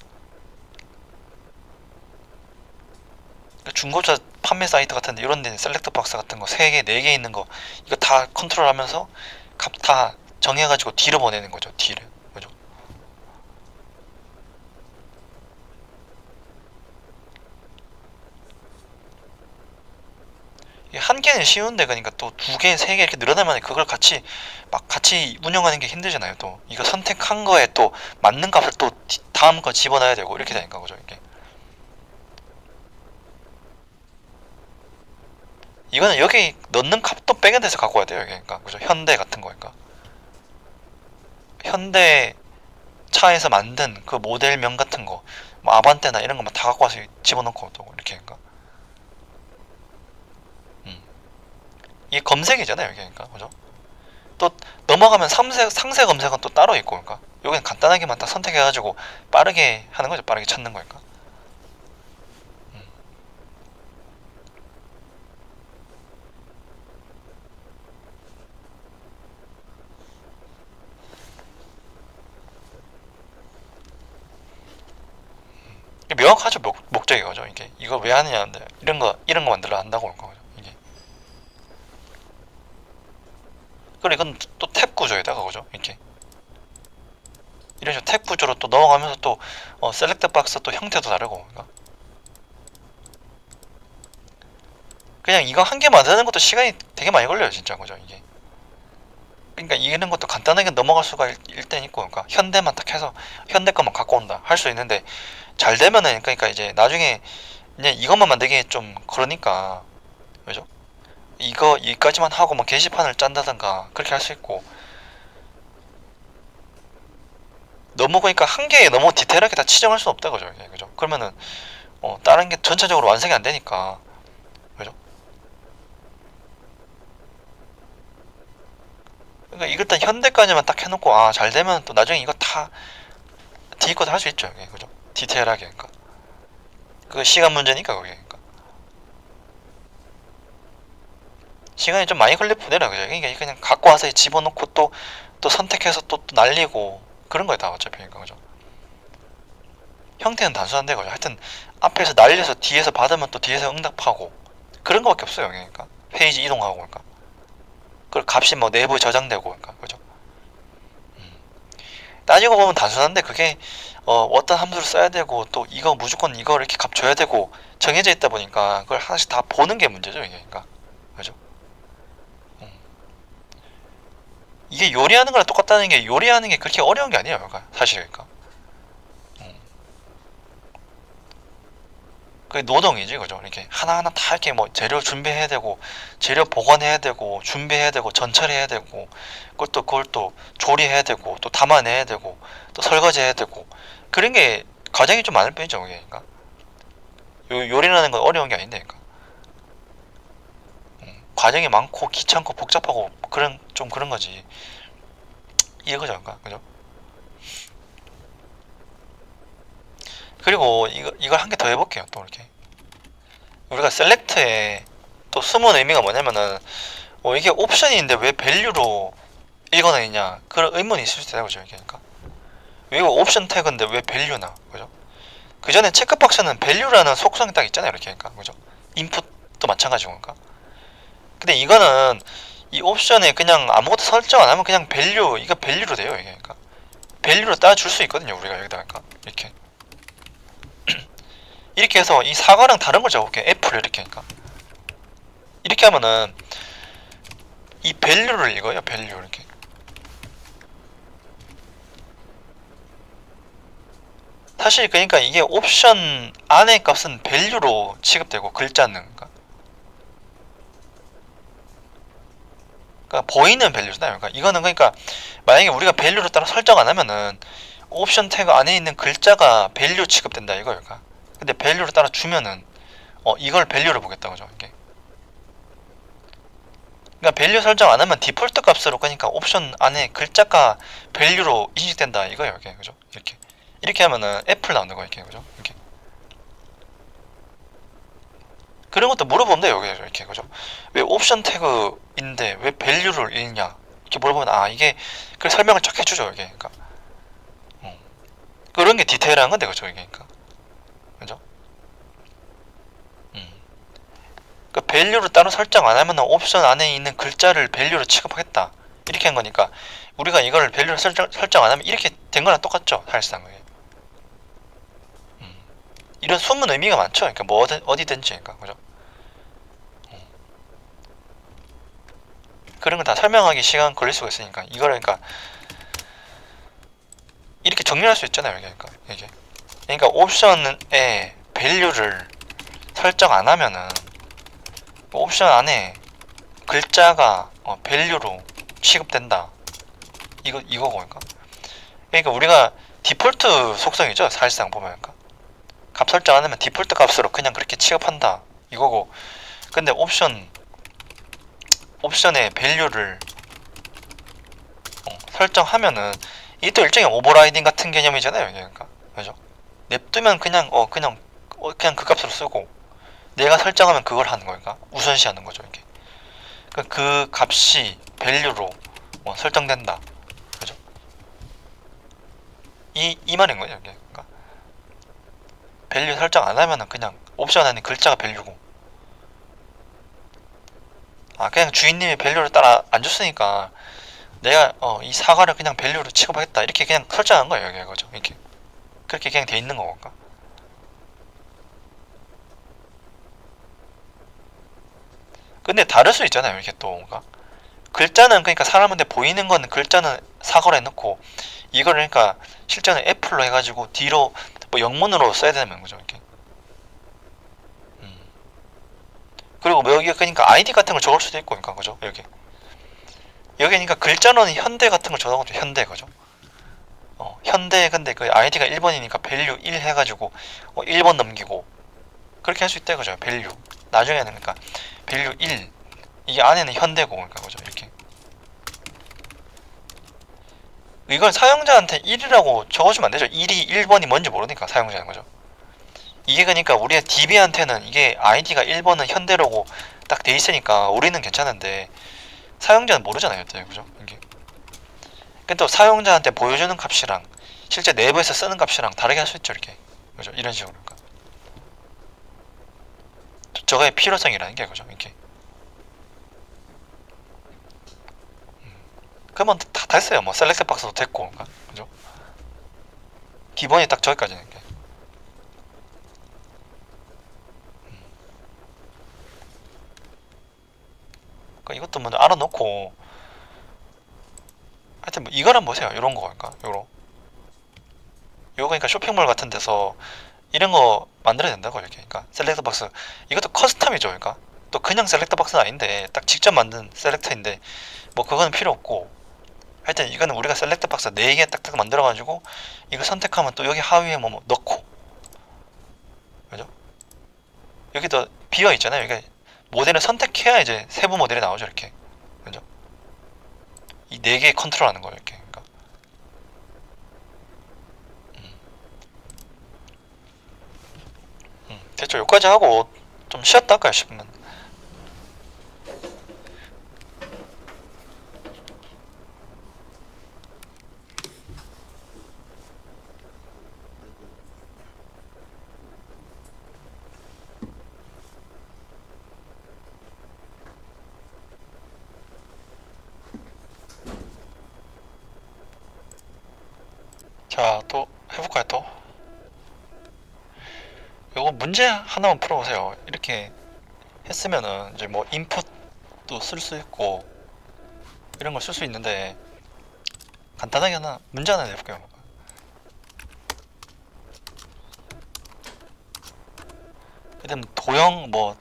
중고차 판매 사이트 같은데 이런 데 셀렉트 박스 같은 거 3개, 4개 있는 거 이거 다 컨트롤하면서 값 다 정해가지고 뒤로 보내는 거죠. 뒤를 그죠? 한 개는 쉬운데 그러니까 또 2개, 3개 이렇게 늘어나면 그걸 같이 운영하는 게 힘들잖아요. 또 이거 선택한 거에 또 맞는 값을 또 다음 거 집어넣어야 되고 이렇게 되니까 그죠? 이게 이거는 여기 넣는 값도 백엔드에서 갖고 와야 돼요. 여기 그러니까 그죠? 현대 같은 거니까 현대 차에서 만든 그 모델명 같은 거, 뭐 아반떼나 이런 거만 다 갖고 와서 집어넣고 또 이렇게 그러니까 이게 검색이잖아요. 이게 그러니까 그죠? 또 넘어가면 상세 검색은 또 따로 있고 그러니까 여기는 간단하게만 딱 선택해가지고 빠르게 하는 거죠. 빠르게 찾는 거니까. 명확하죠. 목적이 거죠. 이게 이거 왜 하느냐인데 이런 거 만들어 한다고 하는 거죠. 이게. 그리고 이건 또 탭 구조에다가 그죠. 이렇게 이런 식으로 탭 구조로 또 넘어가면서 또 셀렉트 박스 또 형태도 다르고. 그러니까 그냥 이거 한 개 만드는 것도 시간이 되게 많이 걸려요, 진짜 그죠. 이게. 그러니까 이런 것도 간단하게 넘어갈 수가 일단 있고, 그러니까 현대만 딱 해서 현대 것만 갖고 온다 할 수 있는데, 잘 되면은 그러니까 이제 나중에 그냥 이것만 만들기 좀 그러니까 그죠? 이까지만 하고 뭐 게시판을 짠다든가 그렇게 할 수 있고, 너무 그러니까 한 개에 너무 디테일하게 다 치정할 수는 없다 그죠? 이게, 그죠? 그러면은 다른 게 전체적으로 완성이 안 되니까 그죠? 그러니까 이거 일단 현대까지만 딱 해놓고 잘 되면 또 나중에 이거 다 뒤에 것도 할 수 있죠. 이게, 그죠? 디테일하게. 그러니까 그 시간 문제니까 그게. 그러니까 시간이 좀 많이 걸릴 뿐이라 그죠? 그러니까 그냥 갖고 와서 집어넣고 또 선택해서 또 날리고 그런 거에 다 어차피. 그러니까 그죠? 형태는 단순한데 그죠? 하여튼 앞에서 날려서 뒤에서 받으면 또 뒤에서 응답하고 그런 거밖에 없어요. 그러니까 페이지 이동하고. 그러니까 그 값이 뭐 내부에 저장되고. 그러니까 그죠? 따지고 보면 단순한데 그게 어떤 함수를 써야 되고 또 이거 무조건 이거 이렇게 값 줘야 되고 정해져 있다 보니까 그걸 하나씩 다 보는 게 문제죠. 이게. 그러니까 그죠? 이게 요리하는 거랑 똑같다는 게, 요리하는 게 그렇게 어려운 게 아니에요. 그러니까 사실. 그러니까 그게 노동이지 그죠. 이렇게 하나하나 다 이렇게 뭐 재료 준비해야 되고 재료 보관해야 되고 준비해야 되고 전처리해야 되고 그걸 또 조리해야 되고 또 담아내야 되고 또 설거지해야 되고 그런 게 과정이 좀 많을 뿐이죠. 그게. 그러니까 요리라는 건 어려운 게 아닌데. 그러니까 과정이 많고 귀찮고 복잡하고 그런 거지. 이해가죠. 그러니까 그죠. 그리고 이걸 한 개 더 해볼게요. 또 이렇게 우리가 셀렉트에 또 숨은 의미가 뭐냐면은 이게 옵션인데 왜 밸류로 읽어내냐 그런 의문이 있을 수 있어요. 그죠. 이게. 그러니까 왜 이거 옵션 태그인데 왜 밸류나. 그죠. 그 전에 체크박스는 밸류라는 속성이 딱 있잖아요. 이렇게. 그러니까 그죠. 인풋도 마찬가지고. 그러니까 근데 이거는 이 옵션에 그냥 아무것도 설정 안 하면 그냥 밸류, 이거 밸류로 돼요. 이게. 그러니까 밸류로 따줄 수 있거든요. 우리가 여기다가. 그러니까 이렇게 이렇게 해서 이 사과랑 다른 걸 적어볼게요. 애플 이렇게. 그러니까 이렇게 하면은 이 밸류를 읽어요. 밸류 이렇게. 사실 그러니까 이게 옵션 안의 값은 밸류로 취급되고 글자는 그러니까 보이는 밸류잖아요. 그러니까 이거는 그러니까 만약에 우리가 밸류로 따라 설정 안 하면은 옵션 태그 안에 있는 글자가 밸류 취급된다 이거예요. 그러니까 근데 밸류로 따라 주면은 이걸 밸류로 보겠다 그죠. 이게. 그러니까 밸류 설정 안 하면 디폴트 값으로 그러니까 옵션 안에 글자가 밸류로 인식된다 이거예요. 이게. 그죠. 이렇게 하면은 애플 나오는 거예요. 이렇게. 그죠. 이렇게. 그런 것도 물어보면 돼요. 여기 이렇게. 그죠. 왜 옵션 태그인데 왜 밸류를 읽냐 이렇게 물어보면 이게 그 설명을 쫙 해주죠. 이게. 그러니까 그런 게 디테일한 건데 그죠. 이게. 그러니까 그죠. 그 밸류를 따로 설정 안 하면 옵션 안에 있는 글자를 밸류로 취급하겠다 이렇게 한 거니까 우리가 이걸 밸류를 설정 안 하면 이렇게 된 거랑 똑같죠. 사실상. 이런 숨은 의미가 많죠. 그러니까 뭐 어디든지. 그러니까 그죠. 그런 거 다 설명하기 시간 걸릴 수가 있으니까 이걸 그러니까 이렇게 정리할 수 있잖아요. 그러니까 옵션에 밸류를 설정 안 하면은 옵션 안에 글자가 밸류로 취급된다 이거고. 그러니까 우리가 디폴트 속성이죠. 사실상 보면. 그러니까 값 설정 안 하면 디폴트 값으로 그냥 그렇게 취급한다 이거고. 근데 옵션의 밸류를 설정하면은 이게 또 일종의 오버라이딩 같은 개념이잖아요. 그러니까 그죠. 냅두면 그냥 그 값으로 쓰고 내가 설정하면 그걸 하는 거니까 우선시하는 거죠. 이게. 그 값이 밸류로 설정된다. 그죠. 이 말인 거죠. 이게. 그러니까 밸류 설정 안 하면은 그냥 옵션 안에 글자가 밸류고, 그냥 주인님이 밸류를 따라 안 줬으니까 내가 이 사과를 그냥 밸류로 취급하겠다 이렇게 그냥 설정한 거예요. 여기 그죠? 이렇게 그렇게 그냥 돼 있는 거니까. 근데 다를 수 있잖아요. 이렇게 또 뭔가 글자는 그러니까 사람한테 보이는 건 글자는 사과로 해놓고, 이거를 그러니까 실제는 애플로 해가지고 뒤로 뭐 영문으로 써야 되는 거죠. 이렇게. 그리고 뭐 여기 그러니까 아이디 같은 걸 적을 수도 있고, 그러니까 그죠? 여기 그러니까 글자로는 현대 같은 걸 적어도 현대 그죠? 현대. 근데 그 아이디가 1번이니까 밸류 1 해가지고 1번 넘기고 그렇게 할 수 있다 그죠? 밸류 나중에는 그러니까 밸류 1 이게 안에는 현대고, 그러니까 그죠? 이렇게 이걸 사용자한테 1이라고 적어주면 안 되죠. 1이 1번이 뭔지 모르니까 사용자는 거죠. 이게 그러니까 우리가 DB한테는 이게 아이디가 1번은 현대로고 딱 돼 있으니까 우리는 괜찮은데 사용자는 모르잖아요. 그죠? 이게. 근데 또 사용자한테 보여주는 값이랑 실제 내부에서 쓰는 값이랑 다르게 할 수 있죠. 이렇게. 그죠? 이런 식으로. 그러니까. 저거의 필요성이라는 게 그죠? 이렇게. 그러면 다 됐어요. 뭐 셀렉트 박스도 됐고. 그러니까. 그죠? 기본이 딱 저기까지는. 그러니까 이것도 먼저 알아놓고, 하여튼 뭐 이거는 보세요. 이런 거. 그러니까 요거 그러니까 쇼핑몰 같은 데서 이런 거 만들어야 된다고. 이렇게. 그러니까 셀렉트 박스 이것도 커스텀이죠. 그러니까 또 그냥 셀렉트 박스는 아닌데 딱 직접 만든 셀렉터인데 뭐 그거는 필요 없고, 하여튼 이거는 우리가 셀렉트 박스 4개 딱딱 만들어 가지고 이거 선택하면 또 여기 하위에 뭐 넣고, 그죠? 여기도 비어 있잖아요. 이게 모델을 선택해야 이제 세부 모델이 나오죠. 이렇게. 그죠? 이 4개 컨트롤하는 거예요. 이렇게. 그러니까 대충 여기까지 하고 좀 쉬었다 할까요? 싶으면. 자, 또 해볼까요? 또 요거 문제 하나만 풀어보세요. 이렇게 했으면은 이제 뭐 인풋도 쓸 수 있고 이런 걸 쓸 수 있는데, 간단하게 하나 문제 하나 내볼게요. 일단 도형 뭐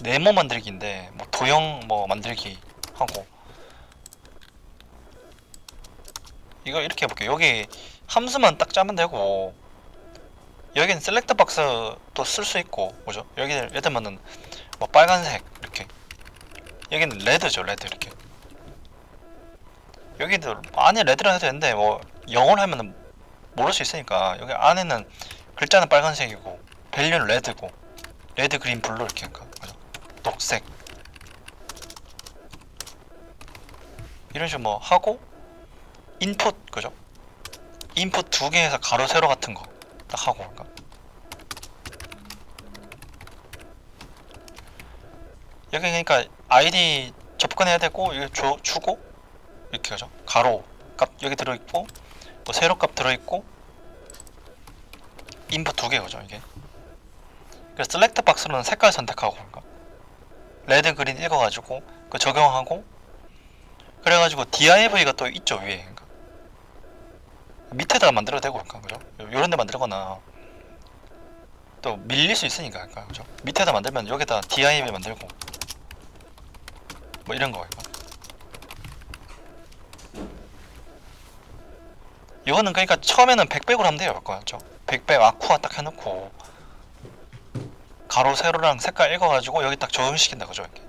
네모 만들기인데 뭐 도형 뭐 만들기 하고, 이거 이렇게 해볼게요. 여기 함수만 딱 짜면 되고, 여기는 셀렉트 박스도 쓸 수 있고, 뭐죠? 여기 예를 들면은 뭐 빨간색 이렇게, 여기는 레드죠. 레드 이렇게. 여기도 안에 레드라 해도 되는데 뭐 영어로 하면은 모를 수 있으니까 여기 안에는 글자는 빨간색이고 밸류는 레드고, 레드 그린 블루 이렇게 할까. 그죠? 녹색 이런 식으로 뭐 하고, 인풋 그죠? 인풋 2개에서 가로 세로 같은 거 딱 하고. 그러니까 여기 그러니까 아이디 접근해야 되고 이거 주고 이렇게 하죠. 가로 값 여기 들어있고 뭐 세로 값 들어있고 인풋 2개 그죠 이게. 그래서 셀렉트 박스로는 색깔 선택하고, 그러니까 레드 그린 읽어가지고 그 적용하고, 그래가지고 div가 또 있죠 위에. 그러니까 밑에다가 만들어도 되고, 그러니까 그죠? 요런 데 만들거나 또 밀릴 수 있으니까. 그러니까 그죠? 밑에다 만들면 여기다 div 만들고 뭐 이런 거. 이거는 그러니까 처음에는 100백으로 하면 돼요. 그죠? 100백 아쿠아 딱 해놓고 가로 세로랑 색깔 읽어가지고 여기 딱 적용시킨다. 그죠? 이렇게.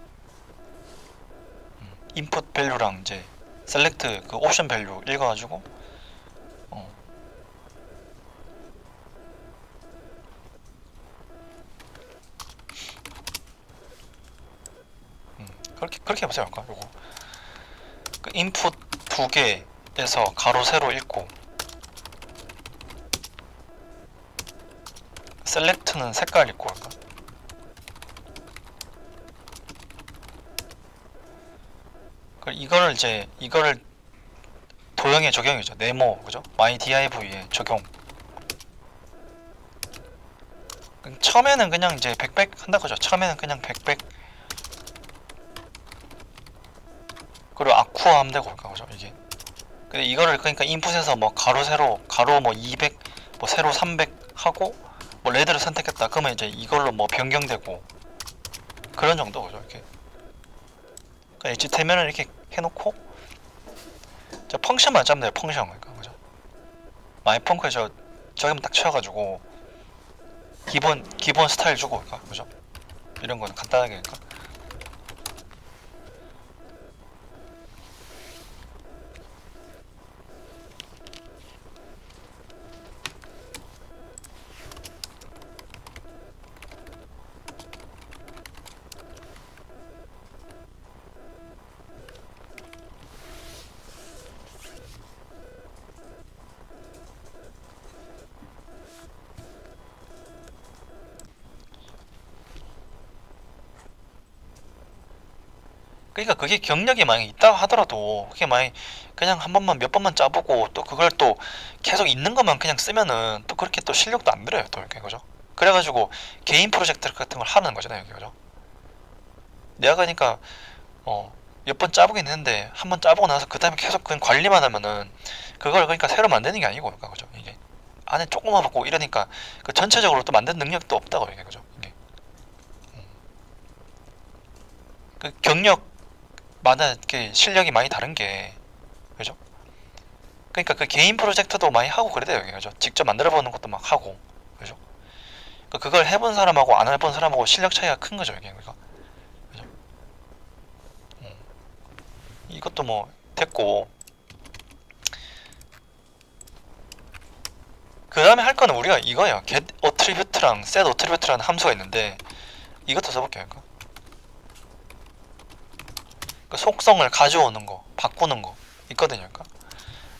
인풋 밸류랑 이제 셀렉트 그 옵션 밸류 읽어가지고 그렇게 해보세요. 요거 그 인풋 2개에서 가로 세로 읽고 셀렉트는 색깔 있고 할까? 이거를 도형의 적용이죠. 네모 그죠? myDiv에 적용. 처음에는 그냥 이제 백백 한다 그죠? 처음에는 그냥 백백. 그리고 아쿠아 하면 되고 그죠? 이게. 근데 이거를 그러니까 인풋에서 뭐 가로 세로 가로 뭐 200, 뭐 세로 300 하고 뭐 레드를 선택했다. 그러면 이제 이걸로 뭐 변경되고 그런 정도 그죠? 이렇게. 그러니까 HTML을 이렇게 해놓고 저 펑션만 짜면 돼요. 펑션 그러니까 그죠? 마이펑크에 저기만 딱 채워가지고 기본 스타일 주고 그러니까 그죠? 이런 거는 간단하게 그러니까. 그러니까 그게 경력이 만약에 있다 하더라도 그게 만약에 그냥 한 번만 몇 번만 짜보고 또 그걸 또 계속 있는 것만 그냥 쓰면은 또 그렇게 또 실력도 안 들어요 또 이렇게 그죠? 그래가지고 개인 프로젝트 같은 걸 하는 거잖아요 이게 그죠? 내가 그러니까 몇 번 짜보긴 했는데 한 번 짜보고 나서 그 다음에 계속 그냥 관리만 하면은 그걸 그러니까 새로 만드는 게 아니고 그러니까 그죠? 이게 안에 조금만 바꾸고 이러니까 그 전체적으로 또 만든 능력도 없다고 이게 그죠? 이게 그 경력마다 이렇게 실력이 많이 다른 게 그죠? 그러니까 그 개인 프로젝트도 많이 하고 그래야 돼요 그죠? 직접 만들어보는 것도 막 하고 그죠? 그걸 해본 사람하고 안 해본 사람하고 실력 차이가 큰 거죠 이게 그죠? 이것도 뭐 됐고 그 다음에 할 거는 우리가 이거예요. get attribute랑 set attribute라는 함수가 있는데 이것도 써볼게요. 그 속성을 가져오는 거, 바꾸는 거 있거든요. 그러니까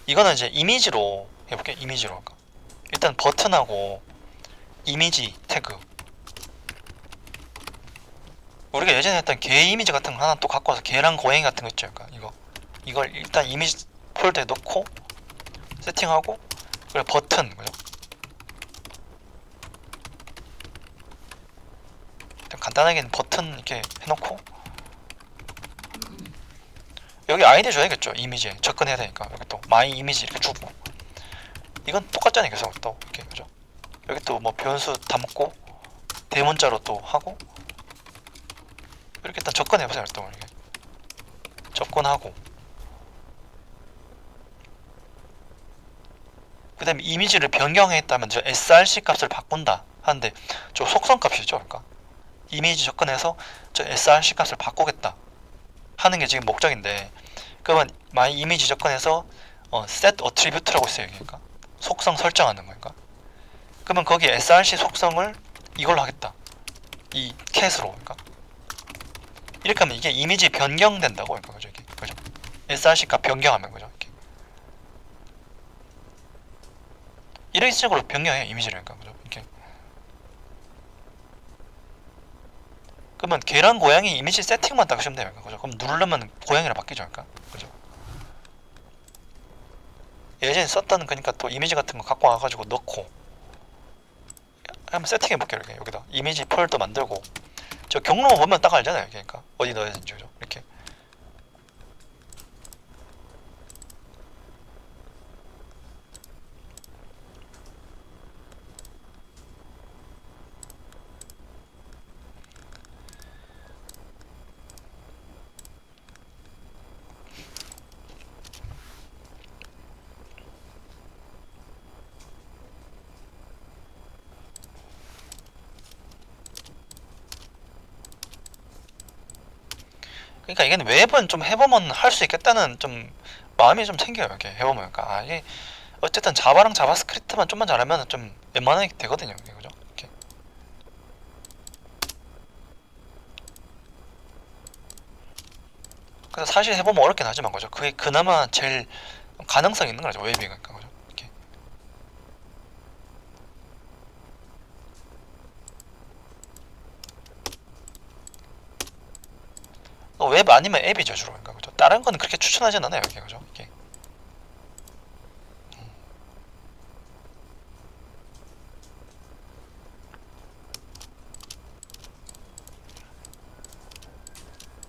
이거는 이제 이미지로 해볼게요. 이미지로. 그러니까 일단 버튼하고 이미지 태그. 우리가 예전에 했던 개 이미지 같은 거 하나 또 갖고 와서 개랑 고양이 같은 거 있죠. 그러니까 이걸 일단 이미지 폴더에 넣고 세팅하고 그리고 버튼 그죠? 간단하게는 버튼 이렇게 해놓고 여기 아이디 줘야겠죠. 이미지에 접근해야 되니까 여기 또 마이 이미지 이렇게 주고 이건 똑같잖아요. 계속 또 이렇게 그죠? 여기 또 뭐 변수 담고 대문자로 또 하고 이렇게 일단 접근해보세요. 또 이렇게 접근하고 그 다음에 이미지를 변경했다면 저 src 값을 바꾼다 하는데 저 속성 값이죠. 그러니까 이미지 접근해서 저 src 값을 바꾸겠다 하는 게 지금 목적인데 그러면 my 이미지 접근해서 set attribute라고 있어요. 그러니까 속성 설정하는 거니까 그러면 거기 src 속성을 이걸로 하겠다 이 캣으로 그러니까 이렇게 하면 이게 이미지 변경된다고 그러니까 그죠? 이게 그죠? src 값 변경하면 그죠? 이런 식으로 변경해 이미지를 그러니까 그죠? 이렇게 그러면 개랑 고양이 이미지 세팅만 딱 하시면 돼요. 그죠? 그럼 누르면 고양이로 바뀌죠. 그러니까 그죠? 예전에 썼던 그러니까 또 이미지 같은 거 갖고 와가지고 넣고 한번 세팅해 볼게요. 이렇게 여기다 이미지 폴더 만들고 저 경로 보면 딱 알잖아요. 그러니까 어디 넣어야 되는지 그죠? 이렇게 그러니까 이게 웹은 좀 해보면 할 수 있겠다는 좀 마음이 좀 생겨요. 이렇게 해보면 그러니까 이게 어쨌든 자바랑 자바스크립트만 좀만 잘하면 좀 웬만하게 되거든요. 이게 그죠? 이렇게 그래서 사실 해보면 어렵긴 하지만 그죠? 그게 그나마 제일 가능성 있는 거죠. 웹이 그러니까 그죠? 이렇게 웹 아니면 앱이죠 주로. 그러니까 그죠. 다른 건 그렇게 추천하진 않아요 이게 그죠. 이게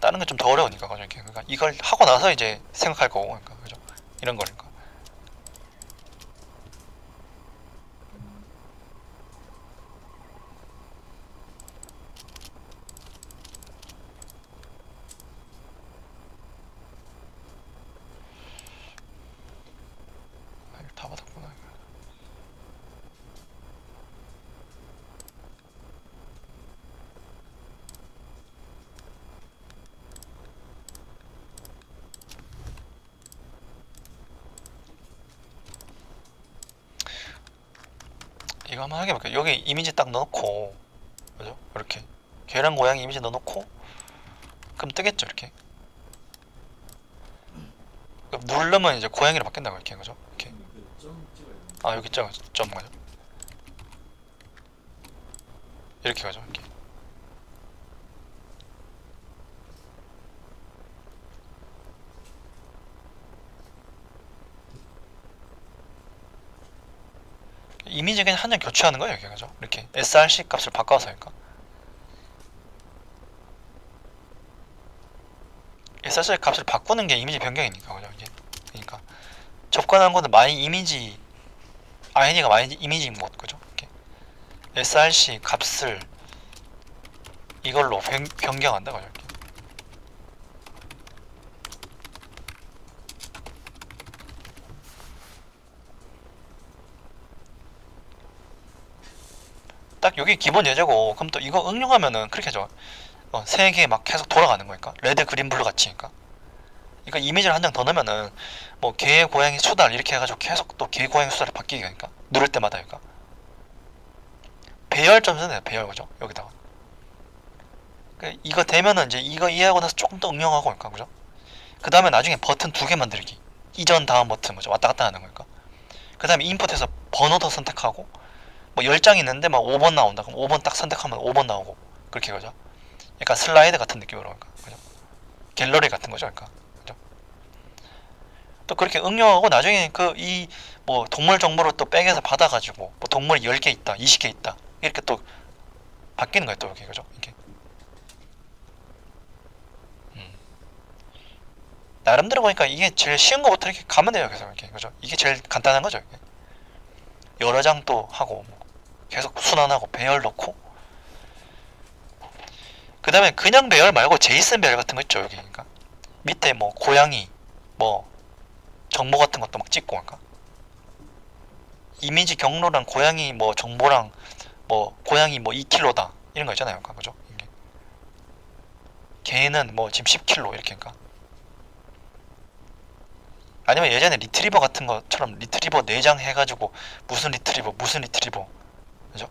다른 건 좀 더 어려우니까 그죠. 이게 그러니까 이걸 하고 나서 이제 생각할 거고 그러니까 그죠. 이런 거니까. 아, 이거 다 받았구나. 이거 한번 하게 볼게요. 여기 이미지 딱 넣어놓고 그죠? 이렇게 계란 고양이 이미지 넣어놓고 그럼 뜨겠죠 이렇게. 누르면 이제 고양이로 바뀐다고 이렇게 그죠? 이렇게. 아 여기 점 가죠. 이렇게 가죠 이렇게. 이미지 그냥 한 장 교체하는 거예요 이렇게 그죠? 이렇게 src 값을 바꿔서 그러니까. src 값을 바꾸는 게 이미지 변경이니까 그죠? 이제 그러니까 접근한 거는 마이 이미지 id가 마이 이미지인 것 그죠? 이렇게 src 값을 이걸로 변경한다 그죠? 이렇게. 딱 여기 기본 예제고 그럼 또 이거 응용하면은 그렇게 하죠. 세 개 막 계속 돌아가는 거니까 레드 그린 블루 같이니까. 그러니까 이미지를 한 장 더 넣으면은 뭐 개 고양이 수달 이렇게 해가지고 계속 또 개 고양이 수달이 바뀌게 하니까 누를 때마다 그러니까 배열 좀 쓰네요 배열 그죠 여기다가. 그러니까 이거 되면은 이제 이거 이해하고 나서 조금 더 응용하고 그러니까 그죠. 그 다음에 나중에 버튼 두 개 만들기 이전 다음 버튼 그죠 왔다 갔다 하는 거니까. 그 다음에 인풋에서 번호 더 선택하고 뭐 10장 있는데 막 5번 나온다 그럼 5번 딱 선택하면 5번 나오고 그렇게 그죠. 약간 슬라이드 같은 느낌으로 그러니까 그죠. 갤러리 같은 거죠 그러니까 그죠. 또 그렇게 응용하고 나중에 그 이 뭐 동물 정보를 또 백에서 받아가지고 뭐 동물이 10개 있다 20개 있다 이렇게 또 바뀌는 거예요 또 이렇게 그죠 이게. 나름대로 보니까 이게 제일 쉬운 거부터 이렇게 가면 돼요 계속 이렇게 그죠. 이게 제일 간단한 거죠 이게. 여러 장 또 하고 뭐 계속 순환하고 배열 넣고 그 다음에 그냥 배열 말고 제이슨 배열 같은 거 있죠 여기. 그러니까 밑에 뭐 고양이 뭐 정보 같은 것도 막 찍고 그러니까 이미지 경로랑 고양이 뭐 정보랑 뭐 고양이 뭐 2kg다 이런 거 있잖아요 그러니까 그죠. 이게 개는 뭐 지금 10kg 이렇게 그러니까. 아니면 예전에 리트리버 같은 것처럼 리트리버 4장 해가지고 무슨 리트리버 무슨 리트리버 그죠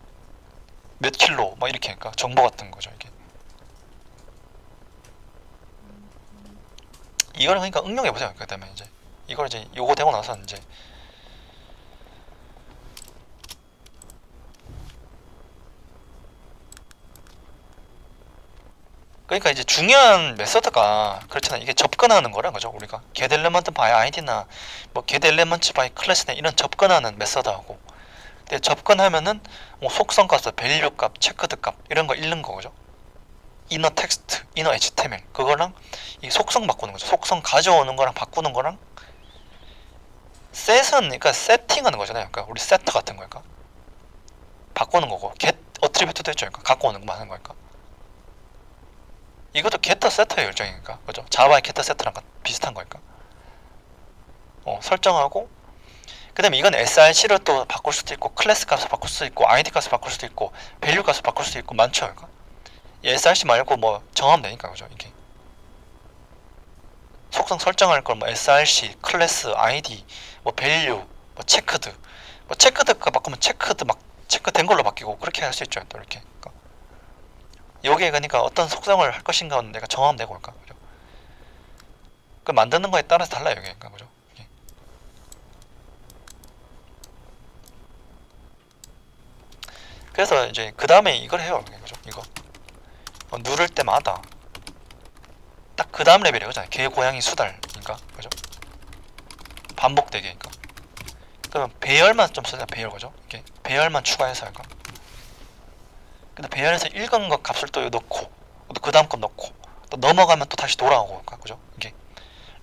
몇 킬로 막 이렇게 그러니까 정보 같은 거죠 이게. 이거를 그러니까 응용해 보세요. 그다음에 이제 이걸 이제 요거 되고 나서 이제 그러니까 이제 중요한 메서드가 그렇잖아요. 이게 접근하는 거란 거죠. 우리가 get element by id나 뭐 get element by class나 이런 접근하는 메서드하고 근데 접근하면은 뭐 속성 값, 밸류 값, 체크드 값 이런 거 읽는 거죠. 이너 텍스트, 이너 HTML 그거랑 이 속성 바꾸는 거죠. 속성 가져오는 거랑 바꾸는 거랑 셋은 그러니까 세팅하는 거잖아요. 그러니까 우리 세터 같은 거니까 바꾸는 거고 get 어트리뷰트도 있죠. 그러니까 갖고 오는 거 하는 거니까. 이것도 getter setter의 일종이니까 그죠? 자바의 getter setter랑 비슷한 거니까. 설정하고 그 다음에 이건 src를 또 바꿀 수도 있고 클래스 값을 바꿀 수도 있고 id 값을 바꿀 수도 있고 밸류 값을 바꿀 수도 있고 많죠. 그러니까 src 말고 뭐 정하면 되니까 그죠? 이게 속성 설정할 걸 뭐 src, 클래스, id, 뭐 밸류, 뭐 체크드, 뭐 체크드가 바꾸면 체크드 막 체크된 걸로 바뀌고 그렇게 할 수 있죠. 또 이렇게. 그러니까 요게 그러니까 어떤 속성을 할 것인가는 내가 정하면 되고 그러니까 그죠? 그 만드는 거에 따라서 달라요. 이게 그러니까 그죠? 이게. 그래서 이제 그 다음에 이걸 해요. 그죠? 이거 누를 때마다 딱 그 다음 레벨이 그잖아요. 개, 고양이, 수달이니까 그죠? 반복되게니까. 그러면 배열만 좀 쓰자. 배열 그죠? 이게 배열만 추가해서 할까? 근데 배열에서 읽은 것 값을 또 넣고 또 그 다음 것 넣고 또 넘어가면 또 다시 돌아오고 그러니까 그죠? 이게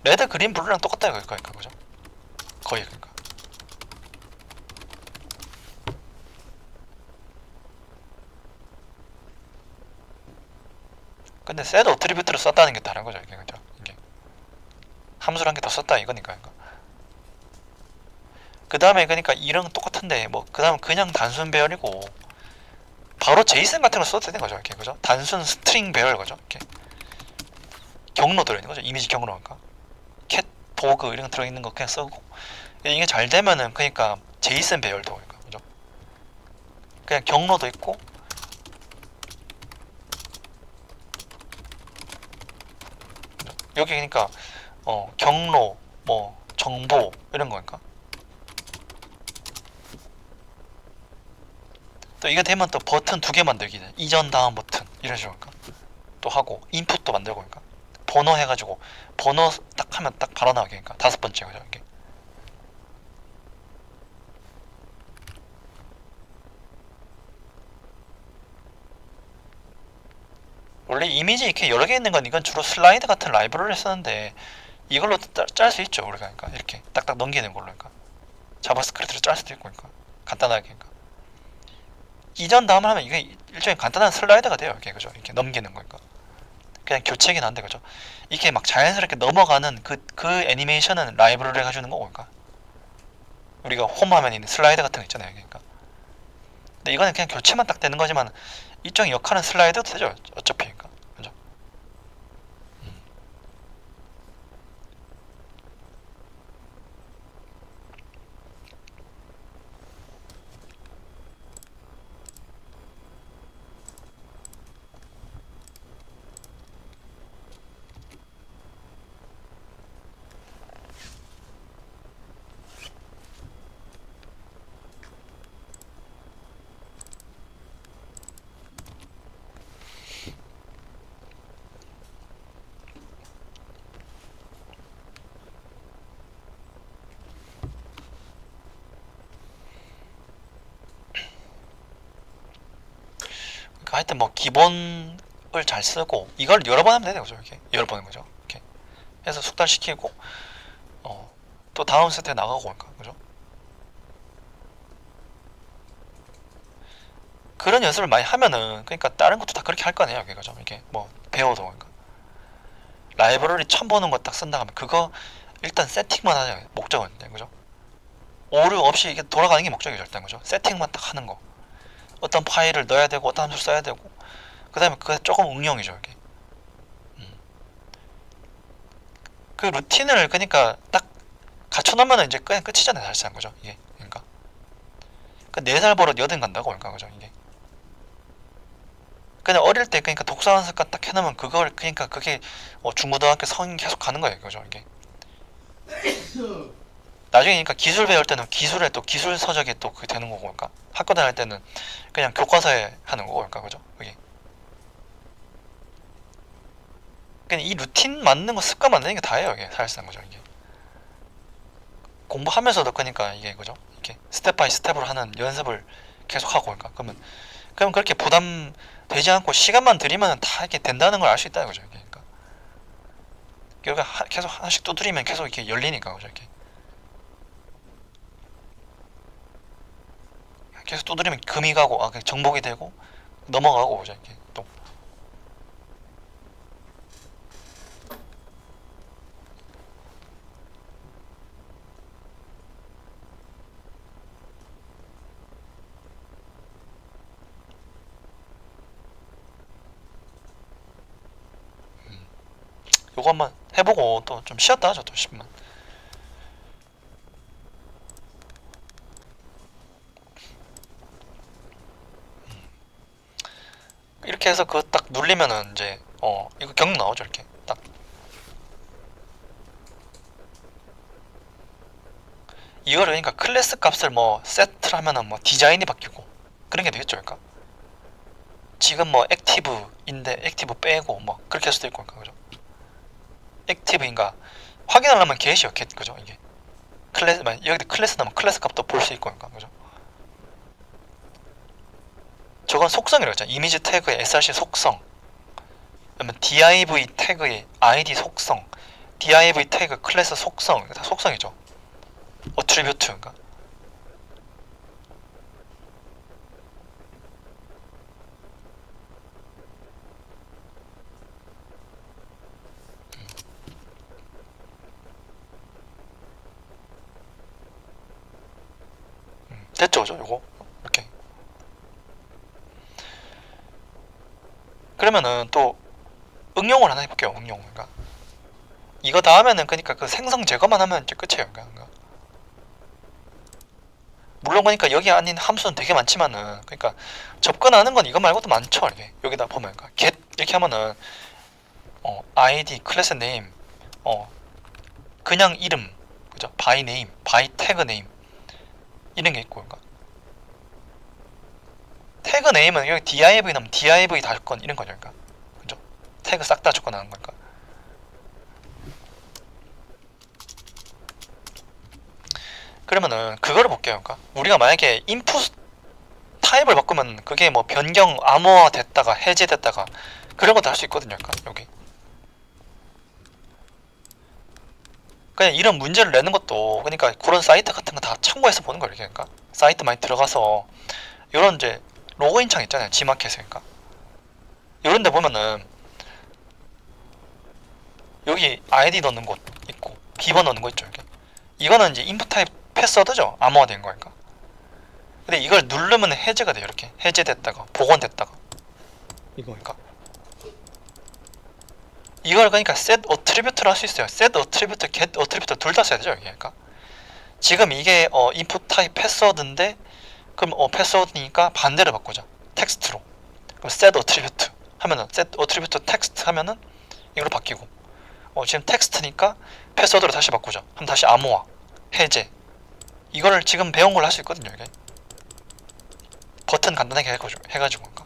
레드, 그린, 블루랑 똑같다 이거니까 그죠? 거의 그러니까. 근데 셋 어트리뷰트를 썼다는 게 다른 거죠 이게 그죠? 이게 함수를 한 개 더 썼다 이거니까. 그 다음에 그러니까 이런 똑같은데 뭐 그 다음 그냥 단순 배열이고 바로 제이슨 같은 거 써도 되는 거죠 이렇게 그죠? 단순 스트링 배열 거죠 이렇게 경로 들어있는 거죠. 이미지 경로니까 캣, 도그 이런 거 들어있는 거 그냥 쓰고 이게 잘 되면은 그러니까 제이슨 배열도 그러니까 그죠? 그냥 경로도 있고 그죠? 여기 그러니까 경로 뭐 정보 이런 거니까 또 이게 되면 또 버튼 두 개 만들기 돼. 이전 다음 버튼 이런 식으로 그러니까 또 하고 인풋도 만들고 그러니까 번호 해가지고 번호 딱 하면 딱 바로 나오게 그러니까 다섯 번째 거죠 이게. 원래 이미지 이렇게 여러 개 있는 건 이건 주로 슬라이드 같은 라이브러리를 쓰는데 이걸로 짤 수 있죠 우리가 그러니까 이렇게 딱딱 넘기는 걸로 그러니까 자바스크립트로 짤 수도 있고 그러니까 간단하게 그러니까 이전 다음 하면 이게 일종의 간단한 슬라이드가 돼요 이게 그죠 이렇게 넘기는 거니까 그냥 교체긴 한데 그죠 이게 막 자연스럽게 넘어가는 그 애니메이션은 라이브러리가 해주는 거고 그러니까 우리가 홈 화면에 있는 슬라이드 같은 거 있잖아요 그러니까 근데 이거는 그냥 교체만 딱 되는 거지만 일종의 역할은 슬라이드도 되죠 어차피 그러니까 그죠. 그러니까 하여튼 뭐 기본을 잘 쓰고 이걸 여러 번 하면 되는 거죠 이렇게 여러 번인 거죠 이렇게 해서 숙달시키고 또 다음 세트에 나가고 그러니까 그죠. 그런 연습을 많이 하면은 그러니까 다른 것도 다 그렇게 할 거 아니에요 그죠 이게 뭐 배워도 그러니까 라이브러리 처음 보는 거 딱 쓴다 하면 그거 일단 세팅만 하자 목적은 그죠 오류 없이 이게 돌아가는 게 목적이죠 일단 그죠 세팅만 딱 하는 거 어떤 파일을 넣어야 되고 어떤 함수 써야 되고 그 다음에 그게 조금 응용이죠 이게 그 루틴을 그러니까 딱 갖춰놓으면 이제 그냥 끝이잖아요 사실상 그죠 이게 그러니까 그 4살 버릇 8 간다고 그러니까 그죠 이게 그냥 어릴 때 그러니까 독서하는 습관 딱 해놓으면 그걸 그러니까 그게 중고등학교 성인 계속 가는 거예요 그죠 이게 나중에 그러니까 기술 배울 때는 기술에 또 기술 서적에 또 그게 되는 거고 그러니까 학교 다닐 때는 그냥 교과서에 하는 거고 그러니까 그죠 그게 그냥 이 루틴 만드는 거 습관 만드는 게 다예요 이게 사실상 그죠 이게 공부하면서도 그러니까 이게 그죠 이렇게 스텝 바이 스텝으로 하는 연습을 계속 하고 그러니까 그러면 그렇게 부담 되지 않고 시간만 들이면 다 이렇게 된다는 걸 알 수 있다는 거죠 이게 그러니까 그러니까 계속 하나씩 두드리면 계속 이렇게 열리니까 그죠 이렇게 계속 두드리면 금이 가고 정복이 되고 넘어가고 그죠 이렇게 또 요거 한번 해보고 또 좀 쉬었다 하죠 또 10분 이렇게 해서 그거 딱 눌리면은 이제 이거 경로 나오죠 이렇게 딱 이거를 그러니까 클래스 값을 뭐 세트를 하면은 뭐 디자인이 바뀌고 그런 게 되겠죠 그러니까 지금 뭐 액티브인데 액티브 빼고 뭐 그렇게 할 수도 있고 그러니까 그죠 액티브인가 확인하려면 get이요. get 그죠? 이게 클래스 여기 클래스 나면 클래스 값도 볼 수 있고 그러니까 그죠? 저건 속성이라고 했잖아. 이미지 태그의 src 속성, 그러면 div 태그의 id 속성, div 태그 클래스 속성, 다 속성이죠. 어트리뷰트인가. 됐죠, 그죠? 요거 이렇게. 그러면은 또 응용을 하나 해볼게요. 응용. 그러니까 이거 다음에는 그러니까 그 생성 제거만 하면 이제 끝이에요. 그러니까 물론 그러니까 여기 아닌 함수는 되게 많지만은 그러니까 접근하는 건 이거 말고도 많죠. 이게 여기다 보면 그러니까 get 이렇게 하면은 id 클래스 네임 그냥 이름 그죠? by name, by tag name 이런 게 있고 그러니까 태그 네임은 여기 div 나면 div 달건 이런 거죠. 그러니까 그죠? 태그 싹 다 접근하는 거니까. 그러면은 그거를 볼게요. 그러니까 우리가 만약에 인풋 타입을 바꾸면 그게 뭐 변경 암호화 됐다가 해제됐다가 그런 것도 할 수 있거든요. 그러니까 여기 그냥 이런 문제를 내는 것도 그러니까 그런 사이트 같은 거 다 참고해서 보는 거예요. 그러니까 사이트 많이 들어가서 이런 이제 로그인 창 있잖아요. G마켓에 그러니까 이런 데 보면은 여기 아이디 넣는 곳 있고 비번 넣는 거 있죠. 이렇게 이거는 이제 인풋 타입 패스워드죠. 암호화된 거니까. 근데 이걸 누르면 해제가 돼요. 이렇게 해제됐다가 복원됐다가 이거니까. 이걸 그러니까 set attribute를 할 수 있어요. set attribute, get attribute 둘 다 써야 되죠. 이게 그러니까 지금 이게 input 타입 패스워드인데 그럼 패스워드니까 반대로 바꾸자. 텍스트로. 그럼 set attribute 하면은 set attribute text 하면은 이걸로 바뀌고 지금 텍스트니까 패스워드로 다시 바꾸자. 그럼 다시 암호화, 해제. 이거를 지금 배운 걸 할 수 있거든요. 이게 버튼 간단하게 해가지고 그러니까.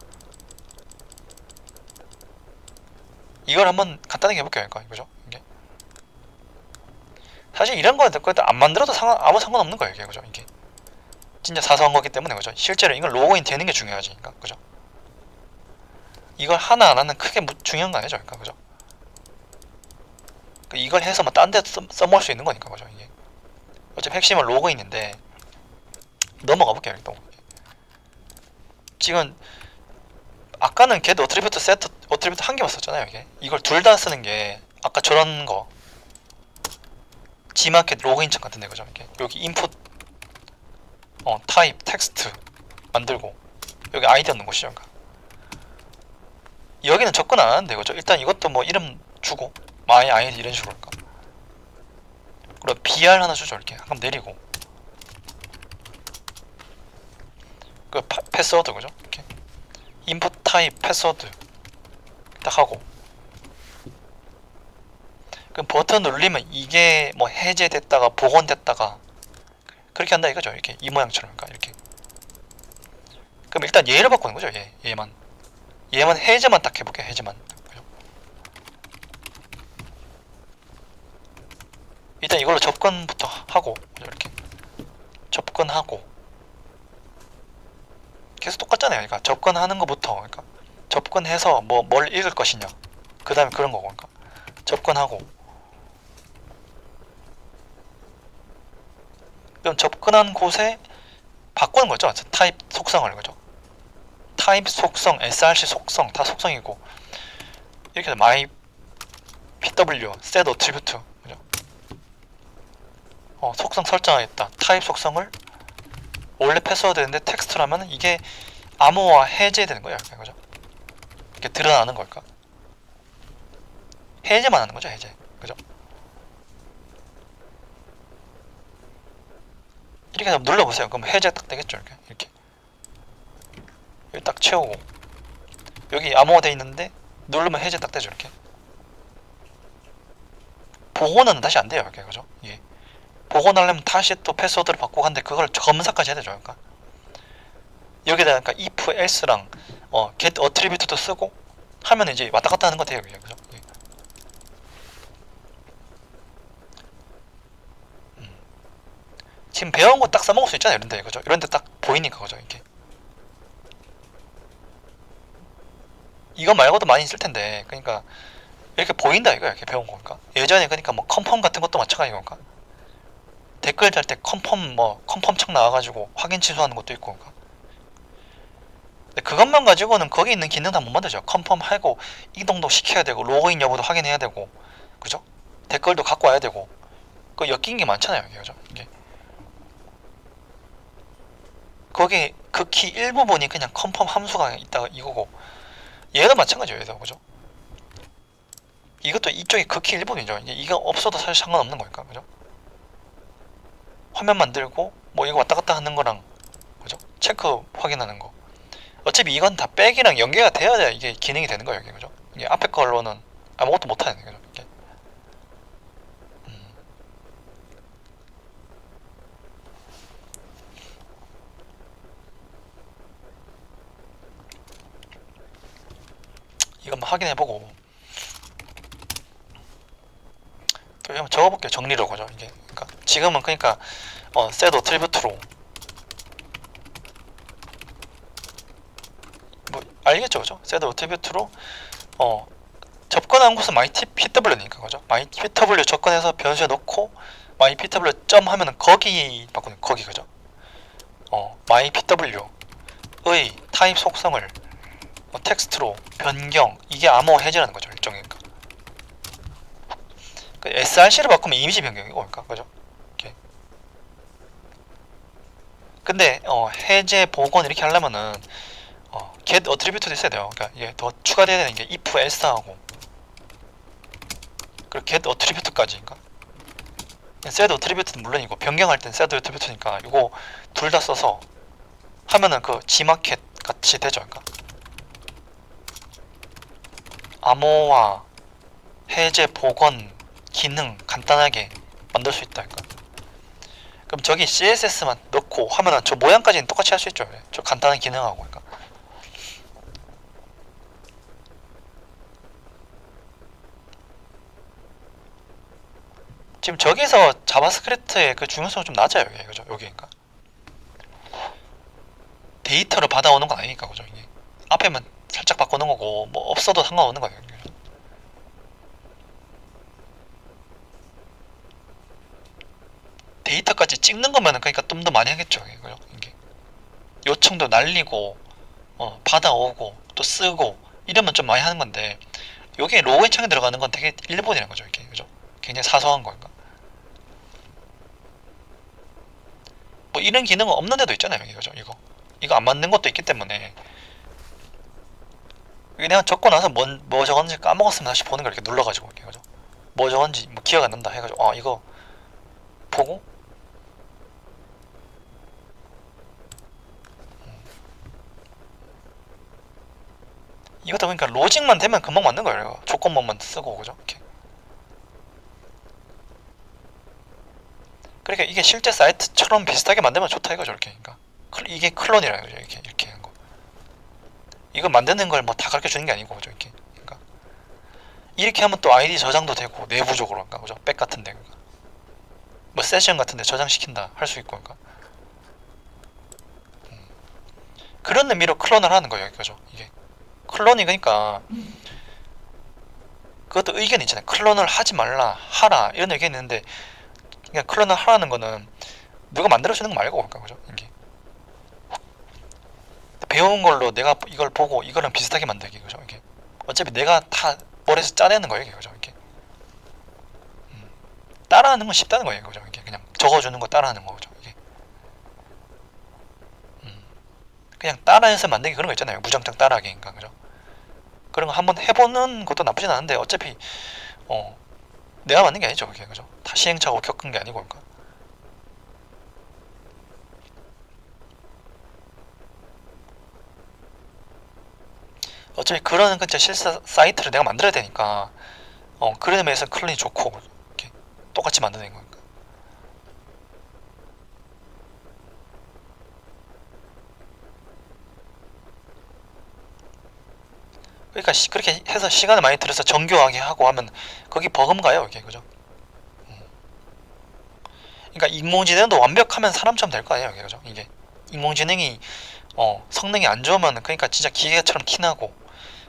이걸 한번 간단하게 해볼게요. 그러니까 이거죠. 이게 사실 이런 거는 안 만들어도 아무 상관없는 거예요. 이게 그죠? 이게 진짜 사소한 거기 때문에 그죠? 실제로 이걸 로그인 되는 게 중요하지. 그러니까 그죠? 이걸 하나 안 하는 크게 중요한 거 아니죠. 그러니까 그죠? 이걸 해서 뭐 딴 데 써먹을 수 있는 거니까 그죠? 이게 어차피 핵심은 로그인인데 넘어가 볼게요. 일단 지금 아까는 get attribute, set attribute 한 개만 썼잖아요. 이걸 둘 다 쓰는 게 아까 저런 거 G마켓 로그인 창 같은데 그죠? 여기 input type 텍스트 만들고 여기 아이디 넣는 곳이죠. 그러니까. 여기는 접근 안 하는데 그죠? 일단 이것도 뭐 이름 주고 my id 이런 식으로 그러니까. 그리고 br 하나 주죠. 이렇게 한번 내리고 그 패스워드 그죠? 이렇게 input type 패스워드 딱 하고 그럼 버튼 누르면 이게 뭐 해제됐다가 복원됐다가 그렇게 한다 이거죠. 이렇게 이 모양처럼 그러니까 이렇게. 그럼 일단 얘를 바꾸는 거죠. 얘만 해제만 딱 해볼게. 해제만. 일단 이걸로 접근부터 하고 이렇게 접근하고 계속 똑같잖아요. 그러니까 접근하는 것부터 그러니까 접근해서 뭘 읽을 것이냐 그 다음에 그런 거고 그러니까 접근하고 그럼 접근한 곳에 바꾸는 거죠. 타입 속성을 그죠. 타입 속성, src 속성 다 속성이고 이렇게 해서 my pw set attribute 그죠. 속성 설정하겠다. 타입 속성을 원래 패스워드인데 텍스트라면 이게 암호화 해제되는 거예요. 그죠? 이렇게 드러나는 걸까? 해제만 하는 거죠. 해제. 그죠? 이렇게 해서 눌러보세요. 그럼 해제 딱 되겠죠. 이렇게 여기 딱 채우고 여기 암호화 돼 있는데 누르면 해제 딱 되죠. 이렇게 복원은 다시 안 돼요. 이렇게 그죠? 예. 복원하려면 다시 또 패스워드를 바꾸고 하는데 그걸 검사까지 해야 되죠. 그러니까 여기다가 그러니까 if, else랑 get attribute도 쓰고 하면 이제 왔다 갔다 하는 거 돼요. 그죠? 지금 배운 거 딱 써먹을 수 있잖아요. 이런데 그죠? 이런데 딱 보이니까 그죠? 이게 이거 말고도 많이 있을 텐데 그러니까 이렇게 보인다 이거야. 이렇게 배운 거니까 예전에 그러니까 뭐 컨펌 같은 것도 마찬가지니까 댓글 달 때 컨펌 뭐 컨펌 척 나와가지고 확인 취소하는 것도 있고 그러니까 근데 그것만 가지고는 거기 있는 기능 다 못 만들죠. 컨펌 하고 이동도 시켜야 되고 로그인 여부도 확인해야 되고 그죠? 댓글도 갖고 와야 되고 그 엮인 게 많잖아요. 이게 그죠? 이게 거기 그 키 일부분이 그냥 컨펌 함수가 있다가 이거고 얘도 마찬가지예요. 얘도 그죠? 이것도 이쪽이 극히 일부분이죠. 이게 없어도 사실 상관없는 거니까 그죠? 화면 만들고 뭐 이거 왔다 갔다 하는 거랑 그죠? 체크 확인하는 거 어차피 이건 다 백이랑 연계가 돼야 이게 기능이 되는 거예요. 이게 그죠? 이게 앞에 걸로는 아무것도 못하는 거죠. 이게. 이거 한번 확인해보고 또 한번 적어볼게요. 정리로 그죠? 이게 그러니까 지금은 그러니까 set attribute로 뭐 알겠죠, 그죠? set attribute로 접근한 곳은 mypw니까 그죠? mypw 접근해서 변수에 넣고 mypw 점 하면은 거기 바꾸는 거기 그죠? mypw의 타입 속성을 텍스트로 변경 이게 암호 해제라는 거죠. 일종이니까 그 src를 바꾸면 이미지 변경이고 그러니까 그죠? 이렇게. 근데 해제 복원 이렇게 하려면은 get attribute도 있어야 돼요. 그러니까 이게 더 추가돼야 되는 게 if else하고 그리고 get attribute까지 그러니까 set attribute는 물론이고 변경할 땐 set attribute니까 이거 둘 다 써서 하면은 그 gmarket 같이 되죠. 그러니까 암호화 해제 복원 기능 간단하게 만들 수 있다. 그러니까 그럼 저기 CSS만 넣고 하면은 저 모양까지는 똑같이 할 수 있죠. 저 간단한 기능하고 그러니까 지금 저기서 자바스크립트의 그 중요성이 좀 낮아요. 이게 그죠? 여기 그러니까 데이터를 받아오는 건 아니니까 그죠? 이게 앞에만 살짝 바꾸는 거고 뭐 없어도 상관없는 거예요. 데이터까지 찍는 거면은 그러니까 좀 더 많이 하겠죠. 그죠? 이게 요청도 날리고 받아오고 또 쓰고 이러면 좀 많이 하는 건데 여기에 로그인 창에 들어가는 건 되게 일본이라는 거죠. 이게 그죠? 굉장히 사소한 거니까 뭐 이런 기능은 없는 데도 있잖아요. 이게 그죠? 이거 안 맞는 것도 있기 때문에 이게 내가 적고 나서 뭐 적었는지 까먹었으면 다시 보는 걸 이렇게 눌러가지고 이렇게 그죠? 뭐 적었는지 뭐 기억 안 난다 해가지고 이거 보고 이것도 그러니까 로직만 되면 금방 맞는 거예요. 조건문만 쓰고 그죠? 이렇게. 그러니까 이게 실제 사이트처럼 비슷하게 만들면 좋다 이거죠. 이렇게. 그러니까 이게 클론이라는 거죠. 이렇게 한 거. 이거 만드는 걸 뭐 다 가르쳐 주는 게 아니고 그죠? 이렇게. 그러니까 이렇게 하면 또 아이디 저장도 되고 내부적으로 그러니까 그죠? 백 같은데 그러니까. 뭐 세션 같은데 저장시킨다 할 수 있고 그러니까. 그런 의미로 클론을 하는 거예요. 그죠? 이게 클론이 그러니까 그것도 의견이 있잖아요. 클론을 하지 말라 하라 이런 의견이 있는데 그냥 클론을 하라는 거는 누가 만들어주는 거 말고 그러니까 그죠? 이게 배운 걸로 내가 이걸 보고 이거랑 비슷하게 만들기 그죠? 이게 어차피 내가 다 머리에서 짜내는 거예요. 이게 그죠? 이게 따라하는 건 쉽다는 거예요. 그죠? 이게 그냥 적어주는 거 따라하는 거죠. 이게 그냥 따라해서 만들기 그런 거 있잖아요. 무장장 따라하기니까 그죠? 그런 거 한번 해보는 것도 나쁘진 않은데 어차피 내가 만든 게 아니죠. 그게 그죠? 다 시행착오 겪은 게 아니고 그러니까. 어차피 그런 진짜 실사 사이트를 내가 만들어야 되니까 그런 의미에서 클론이 좋고 이렇게 똑같이 만드는 거니까. 그러니까 그렇게 해서 시간을 많이 들여서 정교하게 하고 하면 거기 버금가요 이게 그죠? 그러니까 인공지능도 완벽하면 사람처럼 될 거 아니에요, 그죠? 이게 인공지능이 성능이 안 좋으면 그러니까 진짜 기계처럼 티나고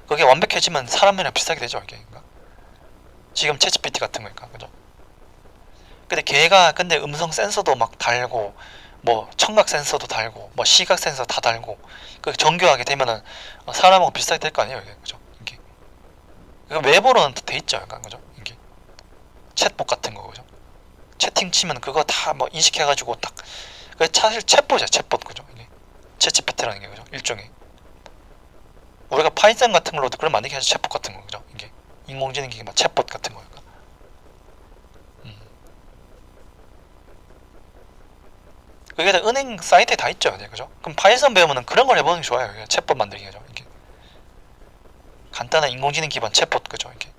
그게 완벽해지면 사람이랑 비슷하게 되죠, 이게. 그러니까 지금 챗GPT 같은 거니까, 그죠? 근데 걔가 근데 음성 센서도 막 달고 뭐 청각 센서도 달고 뭐 시각 센서 다 달고 그 정교하게 되면은 사람하고 비슷하게 될 거 아니에요, 이게. 그죠? 이게 외부로는 돼 있죠, 약간. 그죠? 이게 챗봇 같은 거, 그죠? 채팅 치면 그거 다 뭐 인식해가지고 딱 그 사실 챗봇이야, 챗봇. 그죠? 이게 챗GPT라는 게, 그죠? 일종의 우리가 파이썬 같은 걸로도 그런 만들게 하죠, 챗봇 같은 거. 그죠? 이게 인공지능 기계 막 챗봇 같은 거니까. 그게 다 은행 사이트에 다 있죠, 네, 그죠? 그럼 파이썬 배우면은 그런 걸 해보는 게 좋아요. 챗봇 만들기, 그죠? 이게 간단한 인공지능 기반 챗봇, 그죠? 이게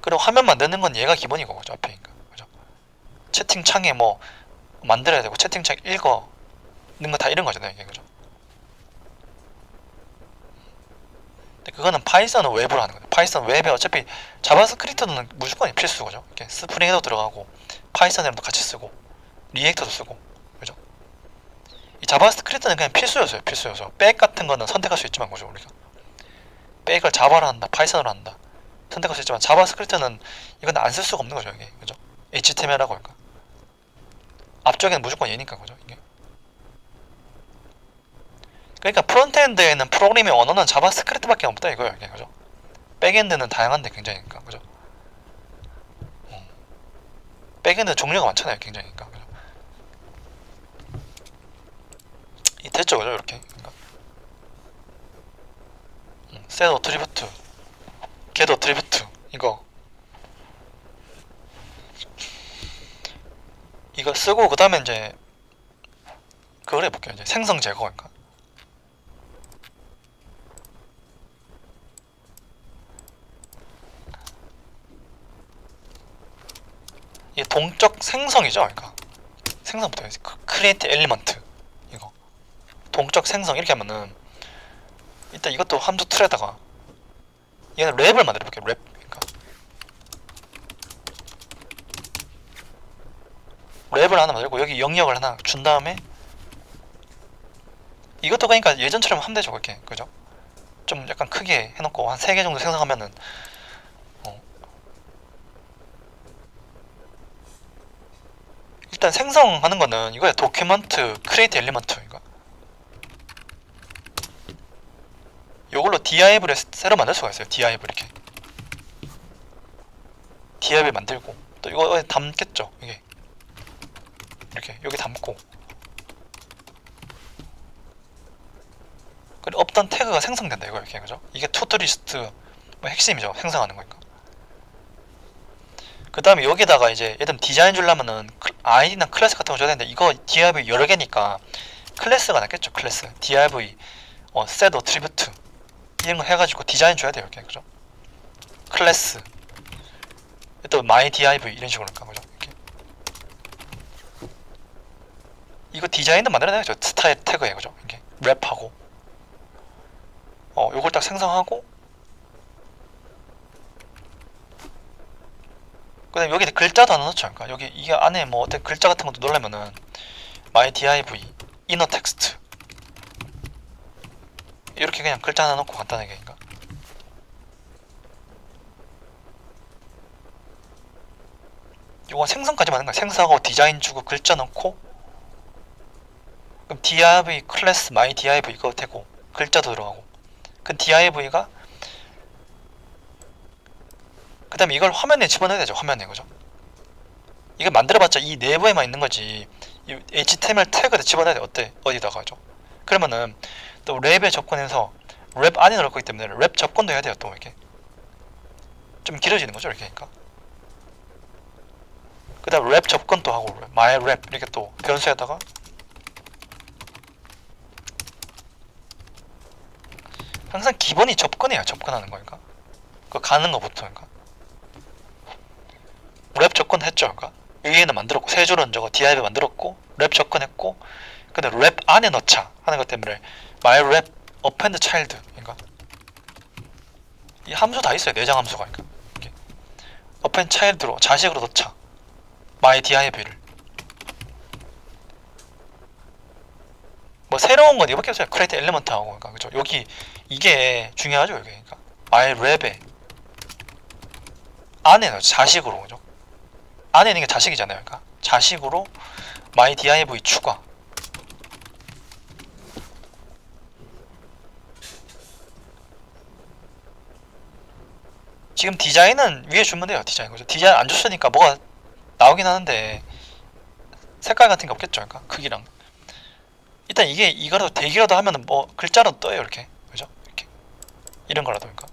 그리고 화면 만드는 건 얘가 기본이고, 그죠? 앞에니까, 그죠? 채팅창에 뭐 만들어야 되고 채팅창 읽어는 거 다 이런 거잖아요, 이게. 그죠? 근데 그거는 파이썬은 웹으로 하는 거예요. 파이썬 웹에 어차피 자바스크립트는 무조건 필수죠, 그죠? 이렇게 스프링에도 들어가고 파이썬이랑도 같이 쓰고 리액터도 쓰고, 그죠? 이 자바스크립트는 그냥 필수 요소예요, 필수 요소. 백 같은 거는 선택할 수 있지만, 그죠? 우리가 백을 자바로 한다, 파이썬으로 한다 선택할 수 있지만 자바스크립트는 이건 안 쓸 수가 없는 거죠, 이게. 그죠? HTML하고 할까? 앞쪽에는 무조건 얘니까, 그죠? 이게. 그러니까 프론트엔드에는 프로그래밍 언어는 자바스크립트밖에 없다 이거예요, 이게. 그죠? 백엔드는 다양한데 굉장히, 그죠? 백엔드 종류가 많잖아요, 굉장히. 그죠? 이 됐죠, 그죠? 이렇게. 그러니까. 셋 어트리뷰트, 겟 어트리뷰트, 이거 쓰고 그 다음에 이제 그걸 해볼게요. 이제 생성 제거니까. 이게 동적 생성이죠, 그러니까. 생성부터 해야지. 크리에이트 엘리먼트, 이거 동적 생성 이렇게 하면은 일단 이것도 함수 틀에다가 얘는 랩을 만들어 볼게요. 랩. 그러니까 랩을 하나 만들고 여기 영역을 하나 준 다음에 이것도 그러니까 예전처럼 하면 되죠, 그렇게. 그죠? 좀 약간 크게 해놓고 한 3개 정도 생성하면은 일단 생성하는 거는 이거야. 도큐먼트 크리에이트 엘리먼트, 이거 요걸로 div를 새로 만들 수가 있어요. div 이렇게 div 만들고 또 이거 담겠죠, 이게. 이렇게 여기 담고 그리고 없던 태그가 생성된다, 이거. 이렇게. 그죠? 이게 투두리스트 뭐 핵심이죠, 생성하는 거니까. 그 다음에 여기다가 이제 예를 들면 디자인 주려면은 아이디나 클래스 같은 거 줘야 되는데 이거 div 여러 개니까 클래스가 낫겠죠. 클래스 div set attribute 이런 거 해가지고 디자인 줘야 돼요, 이렇게. 그죠? 클래스 또 my div 이런 식으로 할까, 그죠? 이렇게. 이거 디자인도 만들어야 되죠. 스타일 태그에, 그죠? 이게 랩하고 요걸 딱 생성하고 그 다음에 여기 글자도 하나 넣죠. 그러니까 여기 이게 안에 뭐 어떤 글자 같은 것도 넣으려면은 my div inner text 이렇게 그냥 글자 하나 넣고 간단하게. 그러니까 이거 생성까지만 하는 거야. 생성하고 디자인 주고 글자 넣고 그럼 div 클래스 my div 이거 되고 글자도 들어가고 그 div가 그 다음에 이걸 화면에 집어넣어야 되죠, 화면에. 그죠? 이걸 만들어봤자 이 내부에만 있는 거지 이 HTML 태그를 집어넣어야 돼. 어때? 어디다가. 죠 그러면은 또 랩에 접근해서 랩 안에 넣을 거기 때문에 랩 접근도 해야 돼요, 또. 이렇게 좀 길어지는 거죠, 이렇게. 그러니까 그 다음 랩 접근도 하고 my 랩 이렇게 또 변수에다가 항상 기본이 접근이에요, 접근하는 거니까. 그 가는 거부터. 그러니까 랩 접근 했죠, 그러니까 여기에는 만들었고 세 줄은 저거 div 만들었고 랩 접근했고 근데 랩 안에 넣자 하는 것 때문에 my 랩 append child, 그러니까 이 함수 다 있어요, 내장 함수가. 그러니까 이게 append child로 자식으로 넣자 myDiv를 뭐 새로운 건 이거밖에 없어요. create element하고 그러니까 그죠? 여기 이게 중요하죠. 여기 그러니까 myLab에 안에는 자식으로 그죠? 안에 있는 게 자식이잖아요. 그러니까 자식으로 myDiv 추가. 지금 디자인은 위에 주면 돼요. 디자인 그죠? 디자인 안 줬으니까 뭐가 나오긴 하는데 색깔 같은 게 없겠죠. 그러니까 크기랑 일단 이게 이거라도 대기라도 하면은 뭐 글자라도 떠요. 이렇게 그죠? 이렇게 이런 거라도 그러니까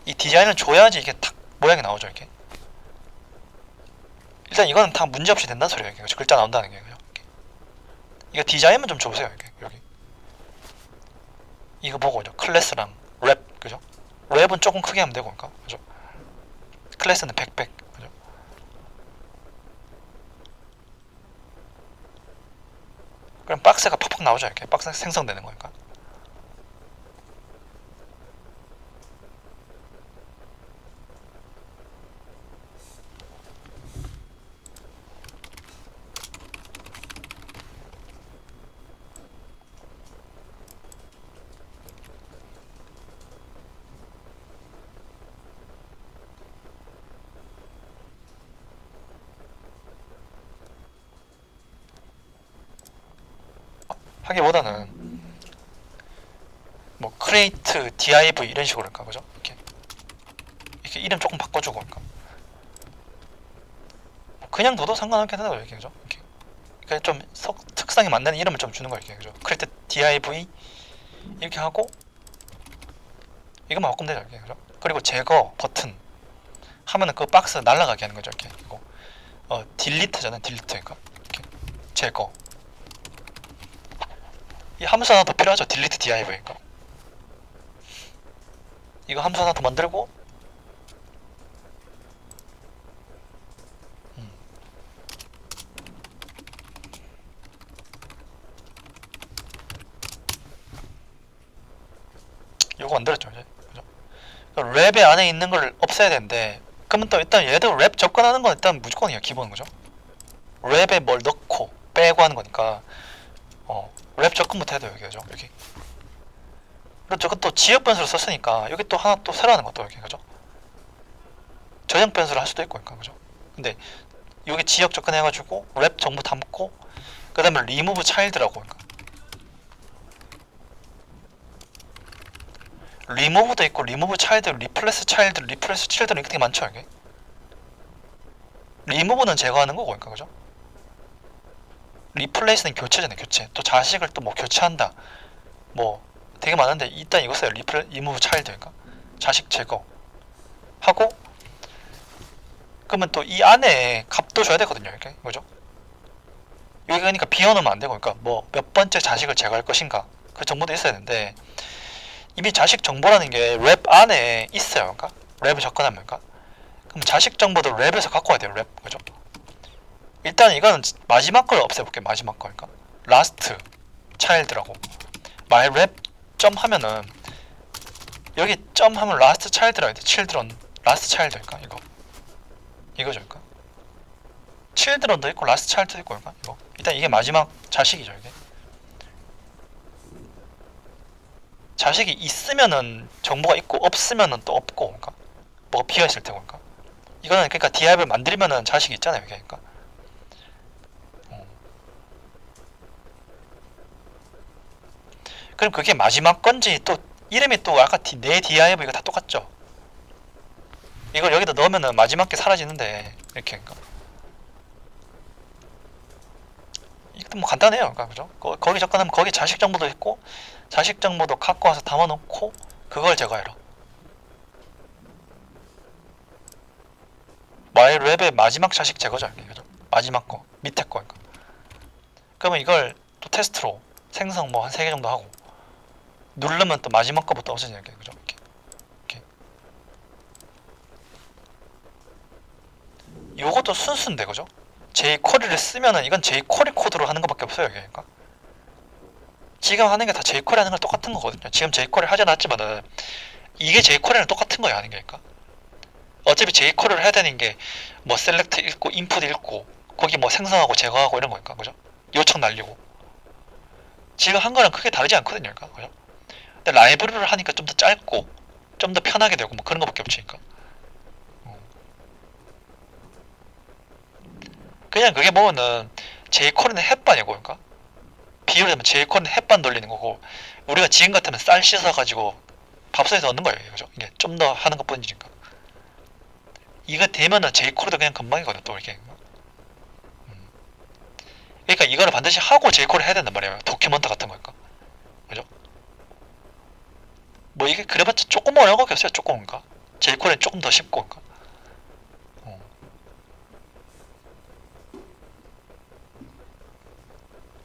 이 디자인을 줘야지 이게 탁 모양이 나오죠. 이렇게 일단 이거는 다 문제 없이 된다는 소리예요. 그죠? 글자 나온다는 게 그죠? 이렇게. 이거 디자인만 좀 줘보세요. 이렇게 여기 이거 보고 그죠? 클래스랑 랩 그죠? 랩은 조금 크게 하면 되고 그러니까 그죠? 클래스는 백백 그죠? 그럼 박스가 팍팍 나오죠. 이렇게 박스 생성되는 거니까. 하기보다는 뭐 create div 이런 식으로 할까 그죠? 이렇게 이름 조금 바꿔주고 할까? 그냥 둬도 상관없긴 하다고 이렇게 그죠? 이렇게 그러니까 좀 특성에 맞는 이름을 좀 주는 거 이렇게 그죠? create div 이렇게 하고 이것만 바꾸면 되죠 이렇게 그죠? 그리고 제거 버튼 하면은 그 박스 날라가게 하는 거죠 이렇게 이거 딜리트잖아 딜리트 그러니까 이렇게 제거 이 함수 하나 더 필요하죠. delete div니까 이거 함수 하나 더 만들고 요거 만들었죠 이제 그죠? 랩의 안에 있는 걸 없애야 되는데 그러면 또 일단 얘들 랩 접근하는 건 일단 무조건이에요. 기본 그죠? 랩에 뭘 넣고 빼고 하는 거니까 랩 접근부터 해야 돼요 여기 그죠? 여기 그리고 저것도 지역 변수를 썼으니까 여기 또 하나 또 새로 하는 것도 여기 그죠? 저장 변수를 할 수도 있고 그러니까 그죠? 근데 여기 지역 접근해가지고 랩 정보 담고 그 다음에 remove child라고 그러니까 remove도 있고 remove child, replace child, replace children 이렇게 되게 많죠 이게 remove는 제거하는 거고 그러니까 그죠? replace는 교체잖아요 교체 또 자식을 또 뭐 교체한다 뭐 되게 많은데 일단 이거 써요 remove child 그러니까 자식 제거 하고 그러면 또 이 안에 값도 줘야 되거든요 이렇게 그죠? 여기 그러니까 비워놓으면 안 되고 그러니까 뭐 몇 번째 자식을 제거할 것인가 그 정보도 있어야 되는데 이미 자식 정보라는 게 랩 안에 있어요 그러니까 랩을 접근하면 그러니까 그럼 자식 정보도 랩에서 갖고 와야 돼요 랩 그죠? 일단 이거는 마지막 걸 없애볼게요 마지막 거 그러니까 last child라고 myLab 점 하면은 여기 점 하면 last child라고 돼 children last child 그러니까 이거죠 그러니까 children도 있고 last child도 있고 그러니까 이거 일단 이게 마지막 자식이죠 이게 자식이 있으면은 정보가 있고 없으면은 또 없고 그러니까 뭐가 비어있을 테고 그러니까 이거는 그러니까 div을 만들면은 자식이 있잖아요 이게 그러니까 그럼 그게 마지막 건지 또 이름이 또 아까 내 div 이거 다 똑같죠? 이걸 여기다 넣으면은 마지막 게 사라지는데 이렇게 그러니까 이것도 뭐 간단해요 그러니까 그죠? 거기 접근하면 거기 자식 정보도 있고 자식 정보도 갖고 와서 담아놓고 그걸 제거해라 myLab의 마지막 자식 제거죠 그죠? 마지막 거 밑에 거 그러니까 그러면 이걸 또 테스트로 생성 뭐 한 3개 정도 하고 누르면 또 마지막 거부터 없어지는 게 그죠? 이렇게 요것도 순수인데 그죠? jQuery를 쓰면은 이건 jQuery 코드로 하는 것밖에 없어요 이게 그러니까 지금 하는 게 다 jQuery 하는 거 똑같은 거거든요. 지금 jQuery 하지 않았지만은 이게 jQuery랑 똑같은 거야 하는 게 그러니까 어차피 jQuery를 해야 되는 게 뭐 셀렉트 읽고 인풋 읽고 거기 뭐 생성하고 제거하고 이런 거니까 그죠? 요청 날리고 지금 한 거랑 크게 다르지 않거든요, 그러니까 그죠? 근데 라이브러리를 하니까 좀 더 짧고 좀 더 편하게 되고 뭐 그런 거밖에 없으니까 그냥 그게 뭐는 jQuery는 햇반이고 그러니까 비유하면 jQuery는 햇반 돌리는 거고 우리가 지금 같으면 쌀 씻어가지고 밥솥에 넣는 거예요, 그죠? 이게 좀 더 하는 것뿐이니까 이거 되면은 jQuery도 그냥 금방이거든 또 이렇게. 그러니까 이거를 반드시 하고 jQuery 해야 된단 말이에요. 도큐먼트 같은 거니까. 그죠? 뭐 이게 그래봤자 조금 어려운 거 없어요. 조금인가? jQuery는 조금 더 쉽고 그러니까. 어.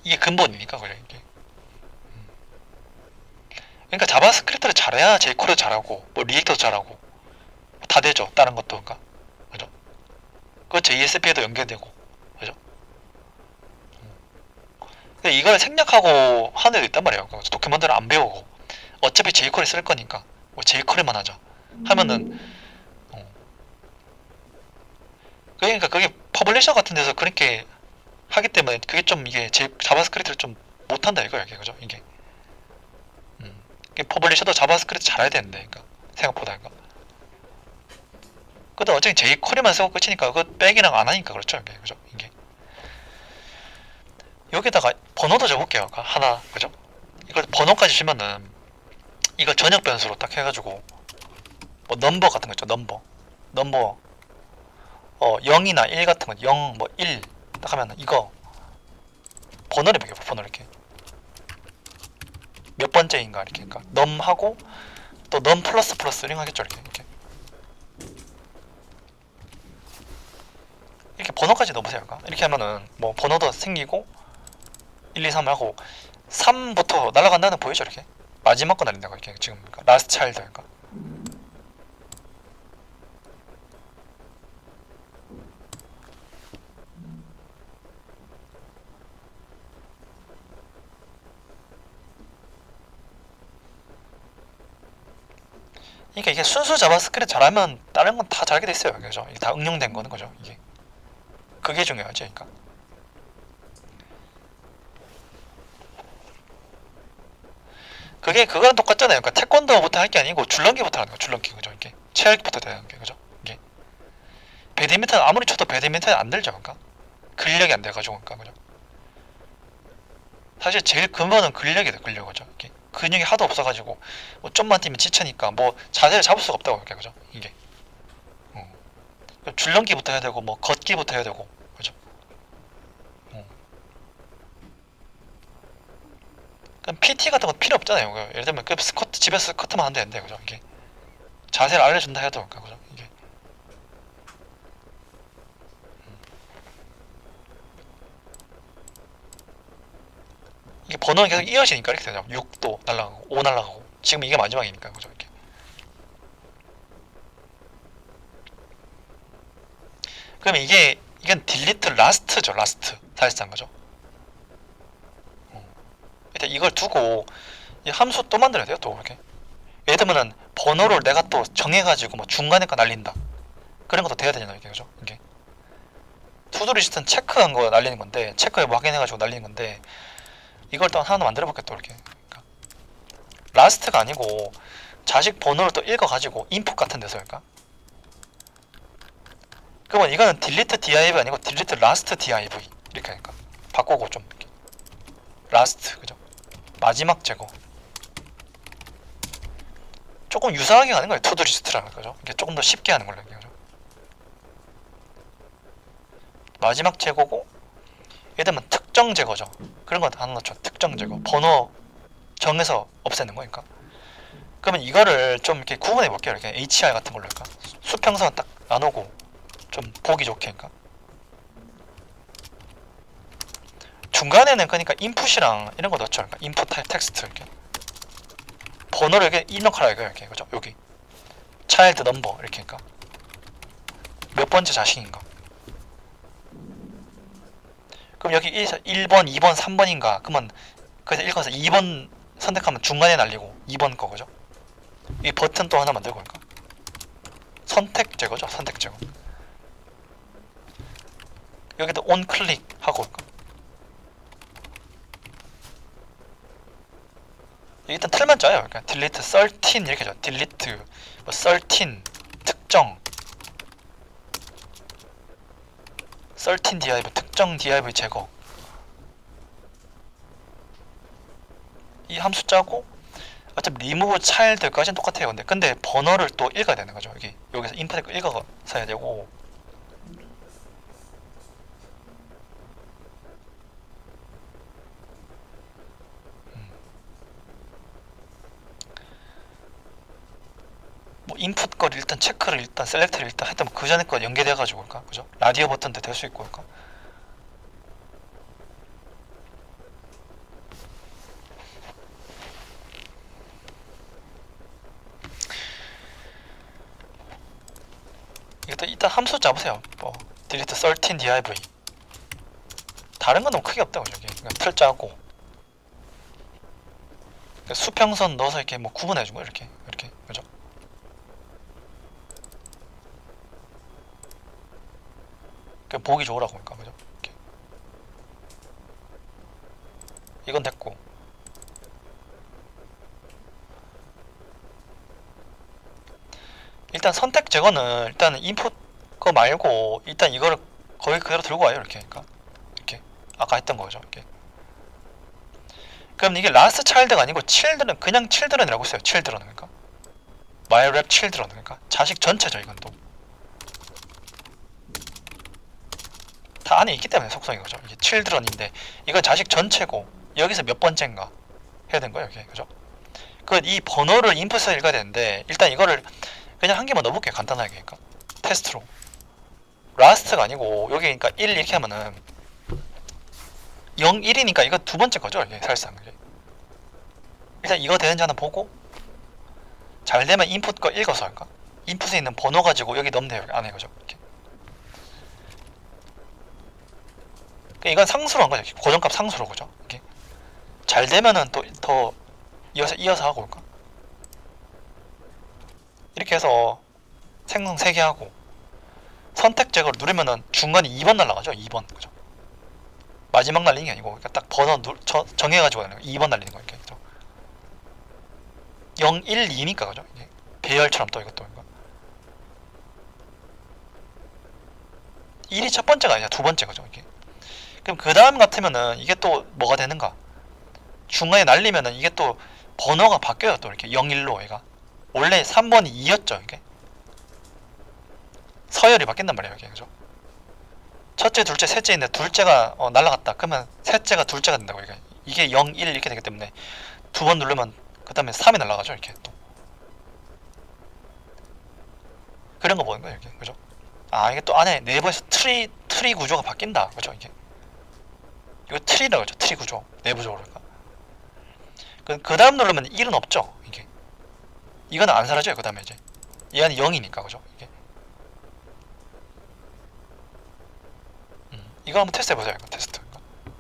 이게 근본이니까 그래 이게. 그러니까 자바스크립트를 잘해야 jQuery도 잘하고 뭐 리액터도 잘하고 다 되죠. 다른 것도 그러니까. 그죠? 그 JSP에도 연결되고. 그죠? 근데 이걸 생략하고 하는 애도 있단 말이에요. 그래서 도큐먼트를 안 배우고 어차피 jQuery 쓸 거니까 뭐 jQuery만 하자 하면은 그러니까 그게 퍼블리셔 같은 데서 그렇게 하기 때문에 그게 좀 이게 자바스크립트를 좀 못한다 이거야 이게 그죠 이게. 이게 퍼블리셔도 자바스크립트 잘해야 되는데 그러니까 생각보다 그러니까. 근데 어차피 jQuery만 쓰고 끝이니까 그거 백이랑 안 하니까 그렇죠 이게 그죠 이게. 여기다가 번호도 적을게요 하나 그죠. 이걸 번호까지 주면은 이거 전역 변수로 딱 해가지고 뭐 넘버 같은 거 있죠 넘버 0이나 1 같은 거 0 뭐 1 딱 하면은 이거 번호를 매겨 번호 이렇게 몇 번째인가 이렇게 그러니까 넘하고 또 넘 플러스 링 하겠죠 이렇게 번호까지 넣어보세요 그러니까. 이렇게 하면은 뭐 번호도 생기고 1, 2, 3 하고 3부터 날아간다는 보이죠 이렇게 마지막 거 날린다고 이렇게 지금 그러니까 라스트 차일드 그러니까. 그러니까 이게 순수 자바스크립트 잘하면 다른 건 다 잘하게 돼 있어요 그죠. 이게 다 응용된 거는 거죠 이게. 그게 중요하지 그러니까. 그게 그거랑 똑같잖아요. 그러니까 태권도부터 할 게 아니고 줄넘기부터 하는 거 줄넘기 그죠 이게. 체력부터 되는 게 그죠 이게. 배드민턴 아무리 쳐도 배드민턴이 안 들죠 그러니까. 근력이 안 돼가지고 그러니까 그죠. 사실 제일 근본은 근력이 돼 근력 그죠 이게. 근육이 하도 없어가지고 뭐 좀만 뛰면 지치니까 뭐 자세를 잡을 수가 없다고 이렇게 그죠 이게. 줄넘기부터 해야 되고 뭐 걷기부터 해야 되고 그죠. 그럼 PT 같은 거 필요 없잖아요. 예를 들면 그 스쿼트 집에서 스쿼트만 하면 되는데 그죠 이게. 자세를 알려준다 해도 그러니까 그죠 이게. 이게 번호는 계속 이어지니까 이렇게 되죠. 6도 날라가고 5 날라가고 지금 이게 마지막이니까 그죠 이렇게. 그러면 이건 딜리트 라스트죠 라스트 사실상 그죠. 일단 이걸 두고 이 함수 또 만들어야 돼요 또 이렇게. 예를 들면은 번호를 내가 또 정해가지고 뭐 중간에 거 날린다 그런 것도 돼야 되잖아요 이게 그죠 이게. 투두리스트는 체크한 거 날리는 건데 체크 여부 확인해가지고 날리는 건데 이걸 또 하나 만들어 볼게 또 이렇게. 그러니까 라스트가 아니고 자식 번호를 또 읽어가지고 인풋 같은 데서 그러니까. 그러면 이거는 딜리트 div 아니고 딜리트 라스트 div 이렇게 하니까 바꾸고 좀 이렇게. 라스트 그죠 마지막 제거. 조금 유사하게 가는 거예요 투두리스트랑 그죠 이게 조금 더 쉽게 하는 걸로 그죠. 마지막 제거고 예를 들면 특정 제거죠. 그런 거 하나 넣죠 특정 제거 번호 정해서 없애는 거니까. 그러면 이거를 좀 이렇게 구분해 볼게요 이렇게 HI 같은 걸로 할까 수평선 딱 나누고 좀 보기 좋게 그러니까. 중간에는 그러니까 인풋이랑 이런 거 넣죠 그러니까 인풋 텍스트 이렇게 번호를 이렇게 입력하라 이거예요 이렇게 그죠 여기 차일드 넘버 이렇게 그러니까 몇 번째 자식인가. 그럼 여기 1번 2번 3번인가 그러면 그래서 읽어서 2번 선택하면 중간에 날리고 2번 거 그죠. 이 버튼 또 하나 만들고 그러니까 선택 제거죠. 선택 제거. 여기다 온 클릭하고 일단 틀만 짜요. 그러니까 delete 13 이렇게 죠. delete 뭐 13 특정 13 div 특정 div 제거. 이 함수 짜고 어차피 remove child까지는 똑같아요. 근데 번호를 또 읽어야 되는 거죠. 여기서 input 읽어서 해야 되고. 뭐 인풋 거를 일단 체크를 일단 셀렉트를 일단 했다면 그 전에 거 연계돼가지고 그러니까 그죠? 라디오 버튼도 될 수 있고 그러니까. 이것도 일단 함수 짜보세요. 뭐 delete 13 div 다른 건 너무 크게 없다고 저기. 그러니까 틀 짜고 그러니까 수평선 넣어서 이렇게 뭐 구분해주고 이렇게 그죠? 그 보기 좋으라고 그러니까 그죠? 이렇게. 이건 됐고 일단 선택 제거는 일단 인풋 거 말고 일단 이거를 거의 그대로 들고 와요 이렇게. 그러니까 이렇게 아까 했던 거죠 이렇게. 그럼 이게 라스트 차일드가 아니고 children 그냥 children이라고 써요. children 그러니까 myrep children 그러니까 자식 전체죠. 이건 또 다 안에 있기 때문에 속성인 거죠. 이게 children인데 이건 자식 전체고 여기서 몇 번째인가 해야 되는 거예요. 이게 그죠? 그 이 번호를 인풋해서 읽어야 되는데 일단 이거를 그냥 한 개만 넣어볼게요. 간단하게 그러니까 테스트로 라스트가 아니고 여기 그러니까 1 이렇게 하면은 0, 1이니까 이거 두 번째 거죠. 이게 사실상 일단 이거 되는지 하나 보고 잘 되면 인풋 거 읽어서 할까? 인풋에 있는 번호 가지고 여기 넣으면 돼요. 여기 안에 그죠? 이렇게. 그러니까 이건 상수로 한 거죠. 고정값 상수로 그죠? 이렇게. 잘 되면은 또 더 이어서 하고 올까? 이렇게 해서 생성 3개 하고 선택 제거를 누르면은 중간에 2번 날라가죠. 2번 그죠? 마지막 날리는 게 아니고 그러니까 딱 번호 정해가지고 2번 날리는 거 이렇게 그죠? 0, 1, 2니까 그죠? 이게 배열처럼 또 이것도 그러니까. 1이 첫 번째가 아니라 두 번째 거죠. 이게. 그럼 그 다음 같으면은 이게 또 뭐가 되는가? 중간에 날리면은 이게 또 번호가 바뀌어요. 또 이렇게 0, 1로 얘가 원래 3번이 2였죠. 이게 서열이 바뀐단 말이에요. 이게 그죠? 첫째, 둘째, 셋째인데 둘째가 날라갔다. 그러면 셋째가 둘째가 된다고 이게 0, 1 이렇게 되기 때문에 두 번 누르면 그 다음에 3이 날라가죠. 이렇게 또 그런 거 보는 거예요. 이게 그죠? 아 이게 또 안에 내부에서 트리 구조가 바뀐다. 그죠? 이게 이거 트리라고 하죠. 트리 구조 내부적으로. 그 다음 누르면 1은 없죠. 이게 이건 안 사라져요. 그 다음에 이제 얘는 0이니까 그죠? 이게 이거 한번 테스트 해보세요. 이거 테스트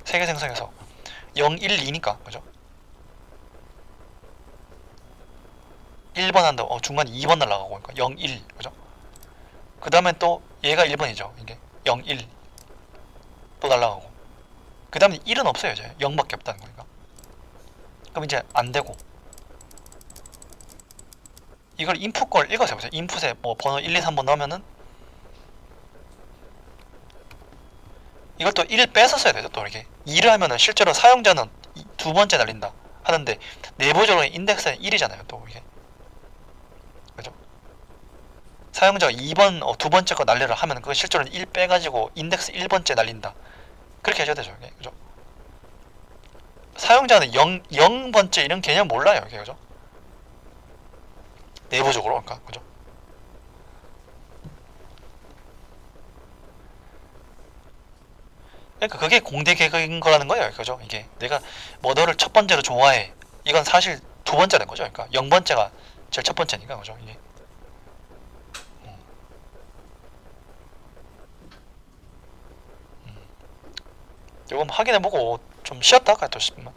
3개 생성해서 0, 1, 2니까 그죠? 1번 한다. 중간에 2번 날라가고 그러니까 0, 1 그죠? 그 다음에 또 얘가 1번이죠. 이게 0, 1 또 날라가고 그 다음에 1은 없어요. 이제 0밖에 없다는 거니까. 그럼 이제 안 되고 이걸 인풋 걸 읽어서 해보세요. 인풋에 뭐 번호 1, 2, 3번 넣으면은 이걸 또 1 빼서 써야 되죠. 또 이렇게 2를 하면은 실제로 사용자는 두 번째 날린다 하는데 내부적으로 인덱스는 1이잖아요. 또 이게 그죠? 사용자가 2번 두 번째 거 날리라 하면 그거 실제로는 1 빼가지고 인덱스 1번째 날린다. 그렇게 해줘야 되죠. 이게 그죠? 사용자는 0번째 이런 개념 몰라요. 이게 그죠? 내부적으로 그러니까 그죠? 그러니까 그게 공대 개그인 거라는 거예요. 그죠? 이게 내가 뭐 너를 첫 번째로 좋아해. 이건 사실 두 번째는 거죠. 그러니까 0번째가 제일 첫 번째니까 그죠? 이게 이거 확인해보고 좀 쉬었다 할까 또 싶으면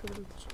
트롤도 좀